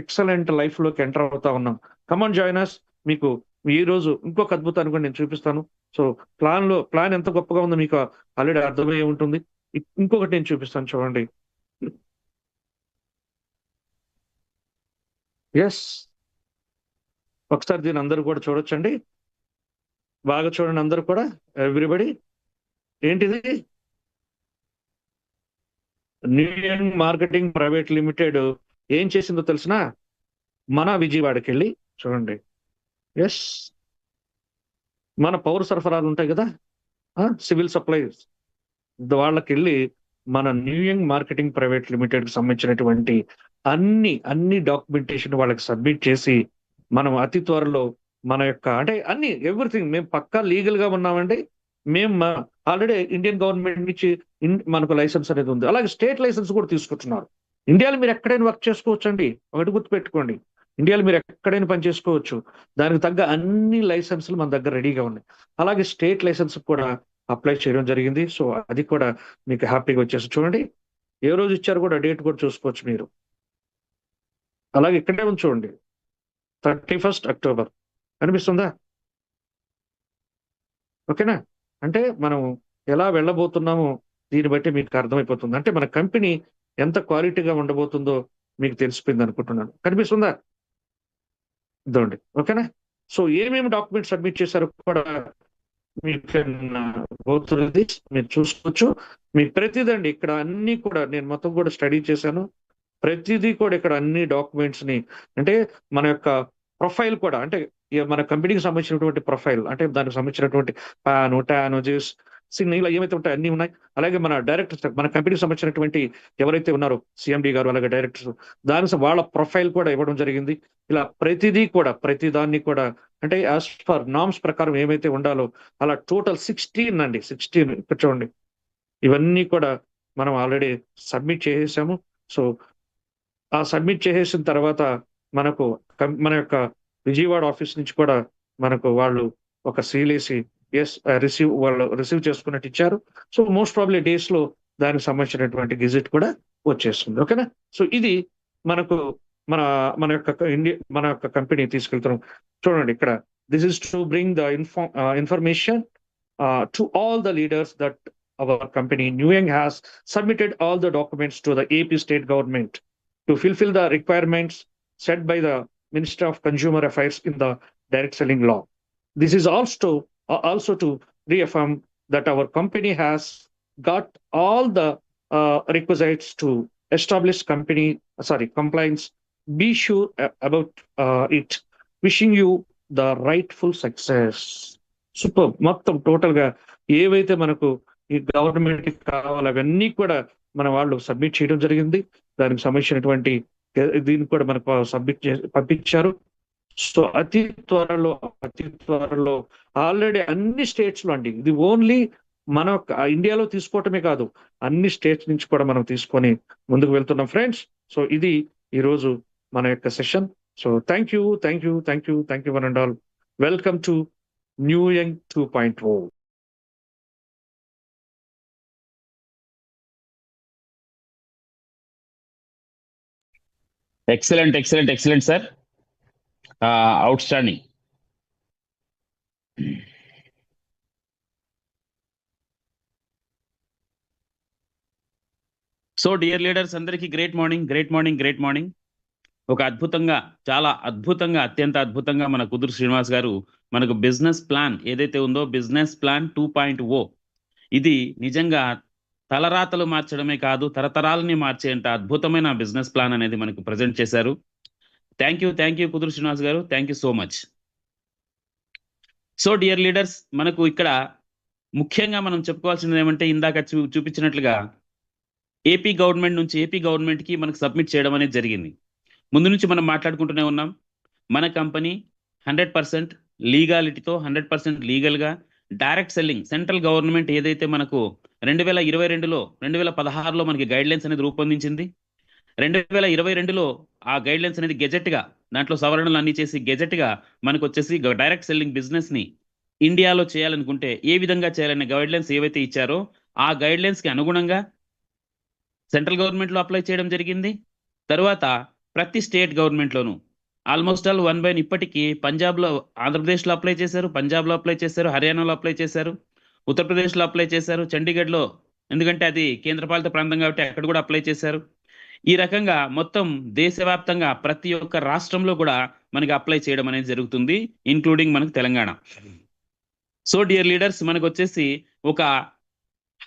ఎక్సలెంట్ లైఫ్ లోకి ఎంటర్ అవుతా ఉన్నాం. కమాన్ జాయినర్స్, మీకు ఈ రోజు ఇంకొక అద్భుతాన్ని కూడా నేను చూపిస్తాను. సో ప్లాన్ ఎంత గొప్పగా ఉందో మీకు ఆల్రెడీ అర్థమయ్యే ఉంటుంది. ఇంకొకటి నేను చూపిస్తాను, చూడండి. ఎస్, ఒకసారి దీన్ని అందరూ కూడా చూడొచ్చండి, బాగా చూడండి అందరూ కూడా, ఎవ్రీబడి. ఏంటిది? న్యూయంగ్ మార్కెటింగ్ ప్రైవేట్ లిమిటెడ్ ఏం చేసిందో తెలిసిన మన విజయవాడకి వెళ్ళి చూడండి. ఎస్, మన పౌర సరఫరాలు ఉంటాయి కదా, సివిల్ సప్లైస్, వాళ్ళకి వెళ్ళి మన న్యూయంగ్ మార్కెటింగ్ ప్రైవేట్ లిమిటెడ్ కి సంబంధించినటువంటి అన్ని డాక్యుమెంటేషన్ వాళ్ళకి సబ్మిట్ చేసి మనం అతి త్వరలో మన యొక్క అంటే ఎవ్రీథింగ్ మేము పక్కా లీగల్ గా ఉన్నామండి. మేము ఆల్రెడీ ఇండియన్ గవర్నమెంట్ నుంచి మనకు లైసెన్స్ అనేది ఉంది. అలాగే స్టేట్ లైసెన్స్ కూడా తీసుకుంటున్నారు. ఇండియాలో మీరు ఎక్కడైనా వర్క్ చేసుకోవచ్చు అండి, ఒకటి గుర్తుపెట్టుకోండి. ఇండియాలో మీరు ఎక్కడైనా పని చేసుకోవచ్చు. దానికి తగ్గ అన్ని లైసెన్సులు మన దగ్గర రెడీగా ఉన్నాయి. అలాగే స్టేట్ లైసెన్స్ కూడా అప్లై చేయడం జరిగింది. సో అది కూడా మీకు హ్యాపీగా వచ్చేసి చూడండి. ఏ రోజు ఇచ్చారు కూడా డేట్ కూడా చూసుకోవచ్చు మీరు. అలాగే ఇక్కడే ఉంచండి, 31st అక్టోబర్ కనిపిస్తుందా? ఓకేనా? అంటే మనం ఎలా వెళ్ళబోతున్నామో దీన్ని బట్టి మీకు అర్థమైపోతుంది. అంటే మన కంపెనీ ఎంత క్వాలిటీగా ఉండబోతుందో మీకు తెలిసిపోయింది అనుకుంటున్నాను. కనిపిస్తుందా? ఇదండి. ఓకేనా? సో ఏమేమి డాక్యుమెంట్ సబ్మిట్ చేశారో కూడా మీకు గో త్రూ దిస్ మీరు చూసుకోవచ్చు. మీకు ప్రతిదండి ఇక్కడ అన్ని కూడా నేను మొత్తం కూడా స్టడీ చేశాను. ప్రతిదీ కూడా ఇక్కడ అన్ని డాక్యుమెంట్స్ ని, అంటే మన యొక్క ప్రొఫైల్ కూడా, అంటే మన కంపెనీకి సంబంధించినటువంటి ప్రొఫైల్, అంటే దానికి సంబంధించినటువంటి పాను టాను జిస్ సిగ్న్ ఇలా ఏమైతే ఉంటాయి అన్ని ఉన్నాయి. అలాగే మన డైరెక్టర్స్, మన కంపెనీకి సంబంధించినటువంటి ఎవరైతే ఉన్నారో సిఎండి గారు, అలాగే డైరెక్టర్స్, దాని వాళ్ళ ప్రొఫైల్ కూడా ఇవ్వడం జరిగింది. ఇలా ప్రతిదీ కూడా, ప్రతి దాన్ని కూడా, అంటే యాజ్ పర్ నామ్స్ ప్రకారం ఏమైతే ఉండాలో అలా టోటల్ 16 అండి, 16 ఇక్కడ చూడండి. ఇవన్నీ కూడా మనం ఆల్రెడీ సబ్మిట్ చేసేసాము. సో ఆ సబ్మిట్ చేసేసిన తర్వాత మనకు మన యొక్క విజయవాడ ఆఫీస్ నుంచి కూడా మనకు వాళ్ళు ఒక సీలేసి ఎస్ వాళ్ళు రిసీవ్ చేసుకున్నట్టు ఇచ్చారు. సో మోస్ట్ ప్రాబ్లీ డేస్ లో దానికి సంబంధించినటువంటి గెజెట్ కూడా వచ్చేస్తుంది. ఓకేనా? సో ఇది మనకు మన మన యొక్క మన యొక్క కంపెనీ తీసుకెళ్తున్నాం. చూడండి ఇక్కడ, this is to bring the information to all the leaders that our company New Young has submitted all the documents to the AP state government to fulfill the requirements set by the Minister of Consumer Affairs in the direct selling law. This is also to reaffirm that our company has got all the requisites to establish compliance. Be sure about it. Wishing you the rightful success. Super. మొత్తం total గా ఏవైతే మనకు ఈ government కావాలి అవన్నీ కూడా మన వాళ్ళు సబ్మిట్ చేయడం జరిగింది. దానికి సంబంధించినటువంటి దీన్ని కూడా మనకు సబ్మిట్ చేసి పంపించారు. సో అతి త్వరలో ఆల్రెడీ అన్ని స్టేట్స్ లో అండి, ఇది ఓన్లీ మన ఇండియాలో తీసుకోవటమే కాదు, అన్ని స్టేట్స్ నుంచి కూడా మనం తీసుకొని ముందుకు వెళ్తున్నాం ఫ్రెండ్స్. సో ఇది ఈరోజు మన యొక్క session. So thank you one and all. Welcome to New Young 2.0. Excellent, sir. Outstanding. So dear leaders అందరికీ గ్రేట్ మార్నింగ్. ఒక అద్భుతంగా, చాలా అద్భుతంగా, అత్యంత అద్భుతంగా మన కుదురు శ్రీనివాస్ గారు మనకు బిజినెస్ ప్లాన్ ఏదైతే ఉందో, బిజినెస్ ప్లాన్ 2.0, ఇది నిజంగా తలరాతలు మార్చడమే కాదు, తరతరాలని మార్చేంత అద్భుతమైన బిజినెస్ ప్లాన్ అనేది మనకు ప్రజెంట్ చేశారు. థ్యాంక్ యూ కుదురు శ్రీనివాస్ గారు, thank you so much. So dear leaders, మనకు ఇక్కడ ముఖ్యంగా మనం చెప్పుకోవాల్సింది ఏమంటే, ఇందాక చూపించినట్లుగా ఏపీ గవర్నమెంట్కి మనకు సబ్మిట్ చేయడం అనేది జరిగింది. ముందు నుంచి మనం మాట్లాడుకుంటూనే ఉన్నాం, మన కంపెనీ 100% లీగాలిటీతో, 100% లీగల్గా డైరెక్ట్ సెల్లింగ్, సెంట్రల్ గవర్నమెంట్ ఏదైతే మనకు 2022లో 2016లో మనకి గైడ్లైన్స్ అనేది రూపొందించింది. 2022లో ఆ గైడ్లైన్స్ అనేది గెజెట్గా, దాంట్లో సవరణలు అన్ని చేసి గెజెట్గా మనకు వచ్చేసి డైరెక్ట్ సెల్లింగ్ బిజినెస్ని ఇండియాలో చేయాలనుకుంటే ఏ విధంగా చేయాలనే గైడ్లైన్స్ ఏవైతే ఇచ్చారో ఆ గైడ్లైన్స్కి అనుగుణంగా సెంట్రల్ గవర్నమెంట్లో అప్లై చేయడం జరిగింది. తర్వాత ప్రతి స్టేట్ గవర్నమెంట్లోనూ ఆల్మోస్ట్ ఆల్ 1 by ఇప్పటికీ పంజాబ్లో, ఆంధ్రప్రదేశ్లో అప్లై చేశారు, పంజాబ్లో అప్లై చేశారు, హర్యానాలో అప్లై చేశారు, ఉత్తరప్రదేశ్లో అప్లై చేశారు, చండీగఢ్లో, ఎందుకంటే అది కేంద్రపాలిత ప్రాంతం కాబట్టి అక్కడ కూడా అప్లై చేశారు. ఈ రకంగా మొత్తం దేశవ్యాప్తంగా ప్రతి ఒక్క రాష్ట్రంలో కూడా మనకి అప్లై చేయడం అనేది జరుగుతుంది, ఇంక్లూడింగ్ మనకు తెలంగాణ. సో డియర్ లీడర్స్, మనకు వచ్చేసి ఒక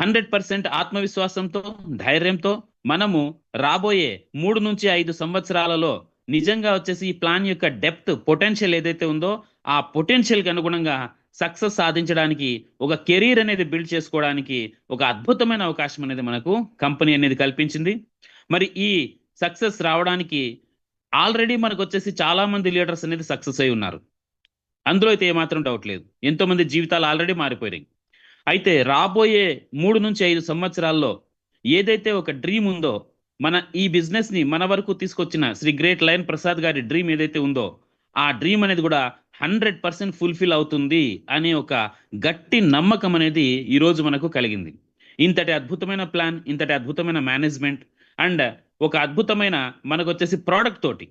100% ఆత్మవిశ్వాసంతో, ధైర్యంతో మనము రాబోయే 3 నుంచి 5 సంవత్సరాలలో నిజంగా వచ్చేసి ఈ ప్లాన్ యొక్క డెప్త్, పొటెన్షియల్ ఏదైతే ఉందో ఆ పొటెన్షియల్కి అనుగుణంగా సక్సెస్ సాధించడానికి, ఒక కెరీర్ అనేది బిల్డ్ చేసుకోవడానికి ఒక అద్భుతమైన అవకాశం అనేది మనకు కంపెనీ అనేది కల్పించింది. మరి ఈ సక్సెస్ రావడానికి ఆల్రెడీ మనకు వచ్చేసి చాలా మంది లీడర్స్ అనేది సక్సెస్ అయి ఉన్నారు, అందులో అయితే ఏమాత్రం డౌట్ లేదు. ఎంతో మంది జీవితాలు ఆల్రెడీ మారిపోయాయి. అయితే రాబోయే 3 నుంచి 5 సంవత్సరాల్లో ఏదైతే ఒక డ్రీమ్ ఉందో, మన ఈ బిజినెస్ని మన వరకు తీసుకొచ్చిన శ్రీ గ్రేట్ లయన్ ప్రసాద్ గారి డ్రీమ్ ఏదైతే ఉందో ఆ డ్రీమ్ అనేది కూడా 100% ఫుల్ఫిల్ అవుతుంది అనే ఒక గట్టి నమ్మకం అనేది ఈరోజు మనకు కలిగింది. ఇంతటి అద్భుతమైన ప్లాన్, ఇంతటి అద్భుతమైన మేనేజ్మెంట్ అండ్ ఒక అద్భుతమైన మనకు వచ్చేసి ప్రోడక్ట్ తోటి,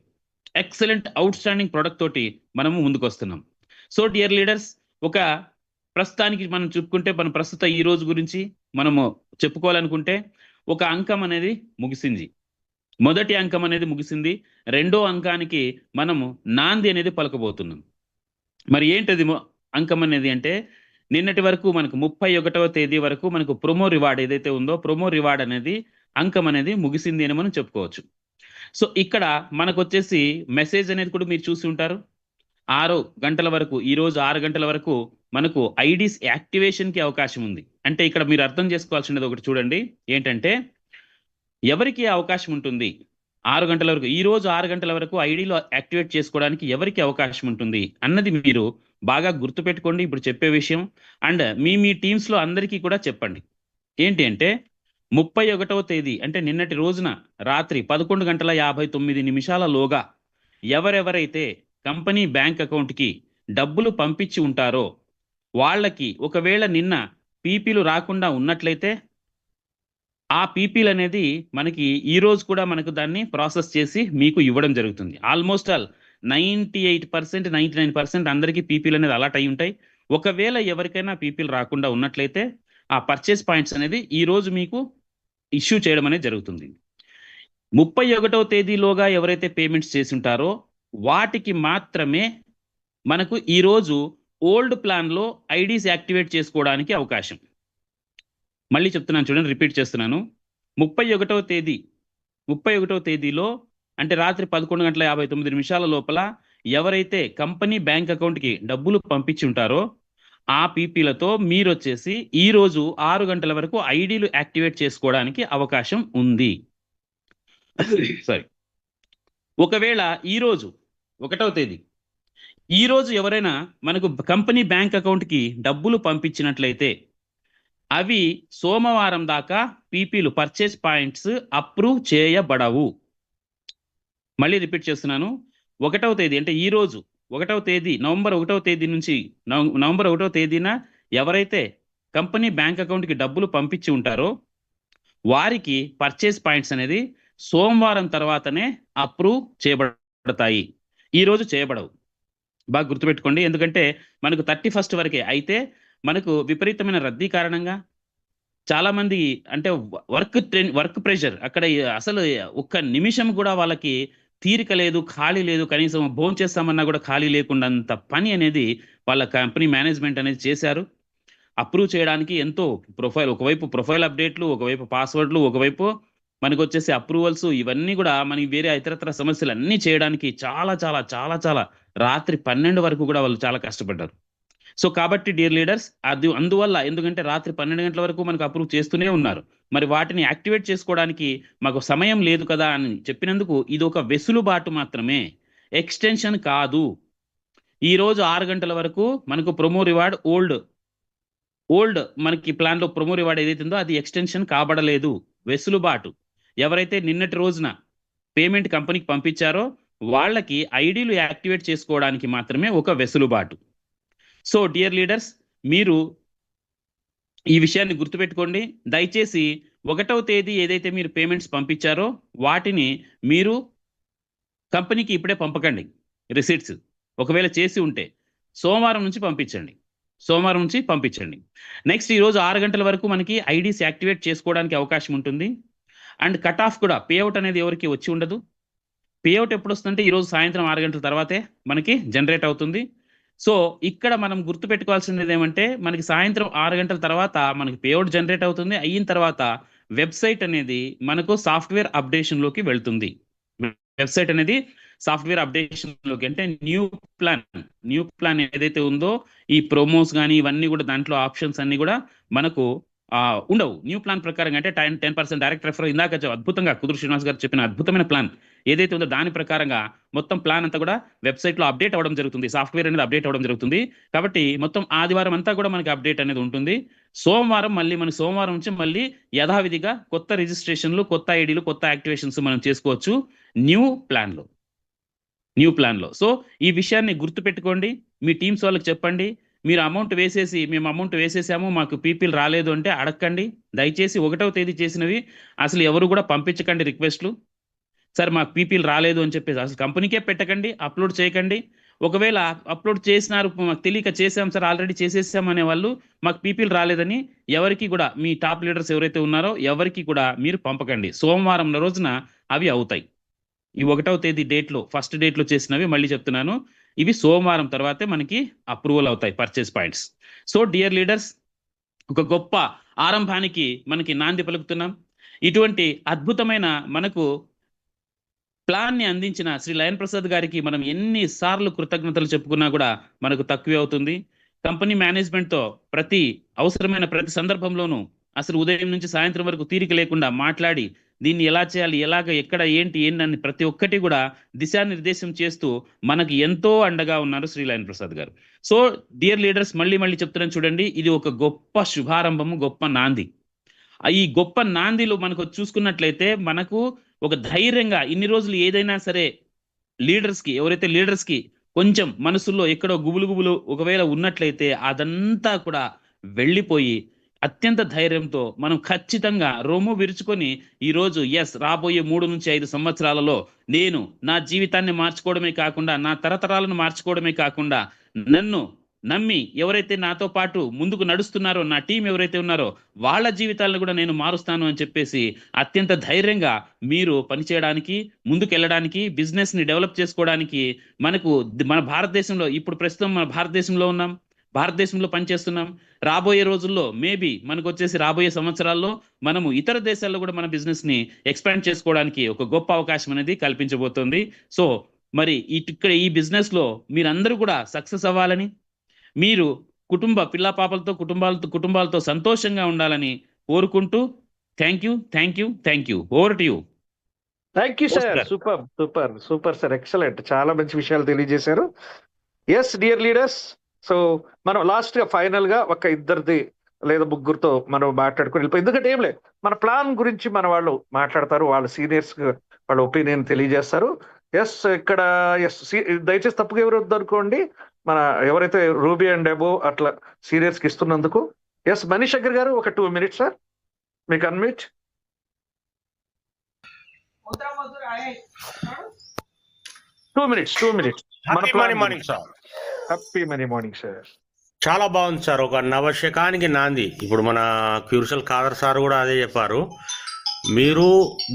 ఎక్సలెంట్ అవుట్ స్టాండింగ్ ప్రోడక్ట్ తోటి మనము ముందుకు వస్తున్నాం. సో డియర్ లీడర్స్, ఒక ప్రస్తుతానికి మనం చెప్పుకుంటే మన ప్రస్తుత ఈ రోజు గురించి మనము చెప్పుకోవాలనుకుంటే ఒక అంకం అనేది ముగిసింది. మొదటి అంకం అనేది ముగిసింది. రెండో అంకానికి మనము నాంది అనేది పలకబోతున్నాం. మరి ఏంటది అంకం అనేది అంటే, నిన్నటి వరకు మనకు 31వ తేదీ వరకు మనకు ప్రోమో రివార్డ్ ఏదైతే ఉందో, ప్రోమో రివార్డ్ అనేది అంకం అనేది ముగిసింది అని మనం చెప్పుకోవచ్చు. సో ఇక్కడ మనకు వచ్చేసి మెసేజ్ అనేది కూడా మీరు చూసి ఉంటారు. 6 గంటల వరకు, ఈ రోజు 6 గంటల వరకు మనకు ఐడీస్ యాక్టివేషన్ కి అవకాశం ఉంది. అంటే ఇక్కడ మీరు అర్థం చేసుకోవాల్సినది ఒకటి చూడండి. ఏంటంటే ఎవరికి అవకాశం ఉంటుంది 6 గంటల వరకు, ఈ రోజు 6 గంటల వరకు ఐడీలో యాక్టివేట్ చేసుకోవడానికి ఎవరికి అవకాశం ఉంటుంది అన్నది మీరు బాగా గుర్తుపెట్టుకోండి ఇప్పుడు చెప్పే విషయం. అండ్ మీ టీమ్స్ లో అందరికీ కూడా చెప్పండి. ఏంటి అంటే 31వ తేదీ అంటే నిన్నటి రోజున రాత్రి 11:59 ఎవరెవరైతే కంపెనీ బ్యాంక్ అకౌంట్కి డబ్బులు పంపించి ఉంటారో వాళ్ళకి ఒకవేళ నిన్న పీపీలు రాకుండా ఉన్నట్లయితే ఆ పీపీలు అనేది మనకి ఈ రోజు కూడా మనకు దాన్ని ప్రాసెస్ చేసి మీకు ఇవ్వడం జరుగుతుంది. ఆల్మోస్ట్ ఆల్ 98%, 99% అందరికీ పీపీలు అనేది అలాట్ అయి ఉంటాయి. ఒకవేళ ఎవరికైనా పీపీలు రాకుండా ఉన్నట్లయితే ఆ పర్చేస్ పాయింట్స్ అనేది ఈ రోజు మీకు ఇష్యూ చేయడం అనేది జరుగుతుంది. 31వ తేదీలోగా ఎవరైతే పేమెంట్స్ చేసి ఉంటారో వాటికి మాత్రమే మనకు ఈ రోజు ఓల్డ్ ప్లాన్లో ఐడీస్ యాక్టివేట్ చేసుకోవడానికి అవకాశం. మళ్ళీ చెప్తున్నాను చూడండి, రిపీట్ చేస్తున్నాను. 31వ తేదీలో అంటే రాత్రి 11:59 లోపల ఎవరైతే కంపెనీ బ్యాంక్ అకౌంట్కి డబ్బులు పంపించి ఉంటారో ఆ పీపీలతో మీరు వచ్చేసి ఈ రోజు 6 గంటల వరకు ఐడీలు యాక్టివేట్ చేసుకోవడానికి అవకాశం ఉంది. సారీ, ఒకవేళ ఈ రోజు 1వ తేదీ ఈ రోజు ఎవరైనా మనకు కంపెనీ బ్యాంక్ అకౌంట్కి డబ్బులు పంపించినట్లయితే అవి సోమవారం దాకా పీపీలు పర్చేస్ పాయింట్స్ అప్రూవ్ చేయబడవు. మళ్ళీ రిపీట్ చేస్తున్నాను. 1వ తేదీ అంటే ఈ రోజు 1వ తేదీ నవంబర్ 1వ తేదీ నుంచి నవంబర్ 1వ తేదీన ఎవరైతే కంపెనీ బ్యాంక్ అకౌంట్కి డబ్బులు పంపించి ఉంటారో వారికి పర్చేస్ పాయింట్స్ అనేది సోమవారం తర్వాతనే అప్రూవ్ చేయబడతాయి. ఈ రోజు చేయబడవు. బాగా గుర్తుపెట్టుకోండి. ఎందుకంటే మనకు 31st వరకే. అయితే మనకు విపరీతమైన రద్దీ కారణంగా చాలా మంది అంటే వర్క్ ప్రెషర్ అక్కడ అసలు ఒక్క నిమిషం కూడా వాళ్ళకి తీరిక లేదు, ఖాళీ లేదు. కనీసం భోజనం చేస్తామన్నా కూడా ఖాళీ లేకుండా అంత పని అనేది వాళ్ళ కంపెనీ మేనేజ్మెంట్ అనేది చేశారు. అప్రూవ్ చేయడానికి ఎంతో ఒకవైపు ప్రొఫైల్ అప్డేట్లు, ఒకవైపు పాస్వర్డ్లు, ఒకవైపు మనకు వచ్చేసి అప్రూవల్స్, ఇవన్నీ కూడా మనకి వేరే ఇతరత్ర సమస్యలు అన్నీ చేయడానికి చాలా చాలా చాలా చాలా రాత్రి 12 వరకు కూడా వాళ్ళు చాలా కష్టపడ్డారు. సో కాబట్టి డియర్ లీడర్స్, అందువల్ల ఎందుకంటే రాత్రి 12 గంటల వరకు మనకు అప్రూవ్ చేస్తూనే ఉన్నారు. మరి వాటిని యాక్టివేట్ చేసుకోవడానికి మాకు సమయం లేదు కదా అని చెప్పినందుకు ఇది ఒక వెసులుబాటు మాత్రమే, ఎక్స్టెన్షన్ కాదు. ఈ రోజు 6 గంటల వరకు మనకు ప్రొమో రివార్డ్ ఓల్డ్ మనకి ప్లాన్లో ప్రొమో రివార్డ్ ఏదైతే ఉందో అది ఎక్స్టెన్షన్ కాబడలేదు, వెసులుబాటు. ఎవరైతే నిన్నటి రోజున పేమెంట్ కంపెనీకి పంపించారో వాళ్ళకి ఐడీలు యాక్టివేట్ చేసుకోవడానికి మాత్రమే ఒక వెసులుబాటు. సో డియర్ లీడర్స్, మీరు ఈ విషయాన్ని గుర్తుపెట్టుకోండి. దయచేసి 1వ తేదీ ఏదైతే మీరు పేమెంట్స్ పంపించారో వాటిని మీరు కంపెనీకి ఇప్పుడే పంపకండి. రిసీట్స్ ఒకవేళ చేసి ఉంటే సోమవారం నుంచి పంపించండి. నెక్స్ట్ ఈరోజు 6 గంటల వరకు మనకి ఐడీస్ యాక్టివేట్ చేసుకోవడానికి అవకాశం ఉంటుంది. అండ్ కట్ ఆఫ్ కూడా పేఅవుట్ అనేది ఎవరికి వచ్చి ఉండదు. పేఅవుట్ ఎప్పుడు వస్తుందంటే ఈరోజు సాయంత్రం 6 గంటల తర్వాతే మనకి జనరేట్ అవుతుంది. సో ఇక్కడ మనం గుర్తుపెట్టుకోవాల్సింది ఏమంటే మనకి సాయంత్రం 6 గంటల తర్వాత మనకి పేఅవుట్ జనరేట్ అవుతుంది. అయిన తర్వాత వెబ్సైట్ అనేది మనకు సాఫ్ట్వేర్ అప్డేషన్లోకి వెళ్తుంది. వెబ్సైట్ అనేది సాఫ్ట్వేర్ అప్డేషన్లోకి అంటే న్యూ ప్లాన్ ఏదైతే ఉందో ఈ ప్రోమోస్ కానీ ఇవన్నీ కూడా దాంట్లో ఆప్షన్స్ అన్ని కూడా మనకు ఉండవు. న్యూ ప్లాన్ ప్రకారం అంటే 10% డైరెక్ట్ రెఫర్, ఇందాక అద్భుతంగా కుదురు శ్రీనివాస్ గారు చెప్పిన అద్భుతమైన ప్లాన్ ఏదైతే ఉందో దాని ప్రకారంగా మొత్తం ప్లాన్ అంతా కూడా వెబ్సైట్లో అప్డేట్ అవ్వడం జరుగుతుంది. సాఫ్ట్వేర్ అనేది అప్డేట్ అవ్వడం జరుగుతుంది. కాబట్టి మొత్తం ఆదివారం అంతా కూడా మనకి అప్డేట్ అనేది ఉంటుంది. సోమవారం నుంచి మళ్ళీ యథావిధిగా కొత్త రిజిస్ట్రేషన్లు, కొత్త ఐడీలు, కొత్త యాక్టివేషన్స్ మనం చేసుకోవచ్చు న్యూ ప్లాన్లో. సో ఈ విషయాన్ని గుర్తుపెట్టుకోండి, మీ టీమ్స్ వాళ్ళకి చెప్పండి. మీరు అమౌంట్ వేసేసి మేము అమౌంట్ వేసేసాము మాకు పీపీలు రాలేదు అంటే అడగండి. దయచేసి 1వ తేదీ చేసినవి అసలు ఎవరు కూడా పంపించకండి రిక్వెస్ట్లు. సార్ మాకు పీపీలు రాలేదు అని చెప్పేసి అసలు కంపెనీకే పెట్టకండి, అప్లోడ్ చేయకండి. ఒకవేళ అప్లోడ్ చేసినారు మాకు తెలియక చేసాం సార్ ఆల్రెడీ చేసేసాం అనే వాళ్ళు మాకు పీపీలు రాలేదని ఎవరికి కూడా మీ టాప్ లీడర్స్ ఎవరైతే ఉన్నారో ఎవరికి కూడా మీరు పంపకండి. సోమవారం రోజున అవి అవుతాయి. ఈ 1వ తేదీ డేట్లో ఫస్ట్ డేట్లో చేసినవి మళ్ళీ చెప్తున్నాను, ఇవి సోమవారం తర్వాతే మనకి అప్రూవల్ అవుతాయి purchase points. So dear leaders, ఒక గొప్ప ఆరంభానికి మనకి నాంది పలుకుతున్నాం. ఇటువంటి అద్భుతమైన మనకు ప్లాన్ని అందించిన శ్రీ లయన్ ప్రసాద్ గారికి మనం ఎన్నిసార్లు కృతజ్ఞతలు చెప్పుకున్నా కూడా మనకు తక్కువే అవుతుంది. కంపెనీ మేనేజ్మెంట్తో అవసరమైన ప్రతి సందర్భంలోనూ అసలు ఉదయం నుంచి సాయంత్రం వరకు తీరిక లేకుండా మాట్లాడి దీన్ని ఎలా చేయాలి, ఎలాగ, ఎక్కడ, ఏంటి అని ప్రతి ఒక్కటి కూడా దిశానిర్దేశం చేస్తూ మనకి ఎంతో అండగా ఉన్నారు శ్రీ లయన్ ప్రసాద్ గారు. సో డియర్ లీడర్స్, మళ్ళీ చెప్తున్నాను చూడండి, ఇది ఒక గొప్ప శుభారంభము, గొప్ప నాంది. ఈ గొప్ప నాందిలో మనకు చూసుకున్నట్లయితే మనకు ఒక ధైర్యంగా ఇన్ని రోజులు ఏదైనా సరే ఎవరైతే లీడర్స్కి కొంచెం మనసుల్లో ఎక్కడో గుబులు ఒకవేళ ఉన్నట్లయితే అదంతా కూడా వెళ్ళిపోయి అత్యంత ధైర్యంతో మనం ఖచ్చితంగా రొమ్ము విరుచుకొని ఈరోజు రాబోయే 3 నుంచి 5 సంవత్సరాలలో నేను నా జీవితాన్ని మార్చుకోవడమే కాకుండా, నా తరతరాలను మార్చుకోవడమే కాకుండా, నన్ను నమ్మి ఎవరైతే నాతో పాటు ముందుకు నడుస్తున్నారో, నా టీం ఎవరైతే ఉన్నారో వాళ్ళ జీవితాలను కూడా నేను మారుస్తాను అని చెప్పేసి అత్యంత ధైర్యంగా మీరు పనిచేయడానికి, ముందుకెళ్ళడానికి, బిజినెస్ని డెవలప్ చేసుకోవడానికి మన భారతదేశంలో ఇప్పుడు ప్రస్తుతం మన భారతదేశంలో ఉన్నాం, భారతదేశంలో పనిచేస్తున్నాం. రాబోయే రోజుల్లో మేబీ మనకు వచ్చేసి రాబోయే సంవత్సరాల్లో మనము ఇతర దేశాల్లో కూడా మన బిజినెస్ని ఎక్స్పాండ్ చేసుకోవడానికి ఒక గొప్ప అవకాశం అనేది కల్పించబోతోంది. సో మరి ఇక్కడ ఈ బిజినెస్లో మీరందరూ కూడా సక్సెస్ అవ్వాలని, మీరు కుటుంబాలతో సంతోషంగా ఉండాలని కోరుకుంటూ thank you. Over to you. Thank you sir. Super sir, excellent. చాలా మంచి విషయాలు తెలియజేశారు. ఎస్ డియర్ లీడర్స్, సో మనం లాస్ట్ గా ఫైనల్ గా ఒక ఇద్దరిది లేదా ముగ్గురితో మనం మాట్లాడుకుని వెళ్ళిపోయి, ఎందుకంటే ఏం లేదు, మన ప్లాన్ గురించి మన వాళ్ళు మాట్లాడతారు, వాళ్ళ సీనియర్స్ వాళ్ళ ఒపీనియన్ తెలియజేస్తారు. ఇక్కడ దయచేసి తప్పుగా ఎవరు వద్దనుకోండి, మన ఎవరైతే రూబీ అండ్ అబో అట్లా సీనియర్స్ కి ఇస్తున్నందుకు. మనీష్ శంకర్ గారు ఒక 2 minutes సార్, మీకు unmute. Two minutes. Happy money morning sir. చాలా బాగుంది సార్, ఒక నవశకానికి నాంది. ఇప్పుడు మన క్యూర్సల్ ఖాదర్ సార్ కూడా అదే చెప్పారు. మీరు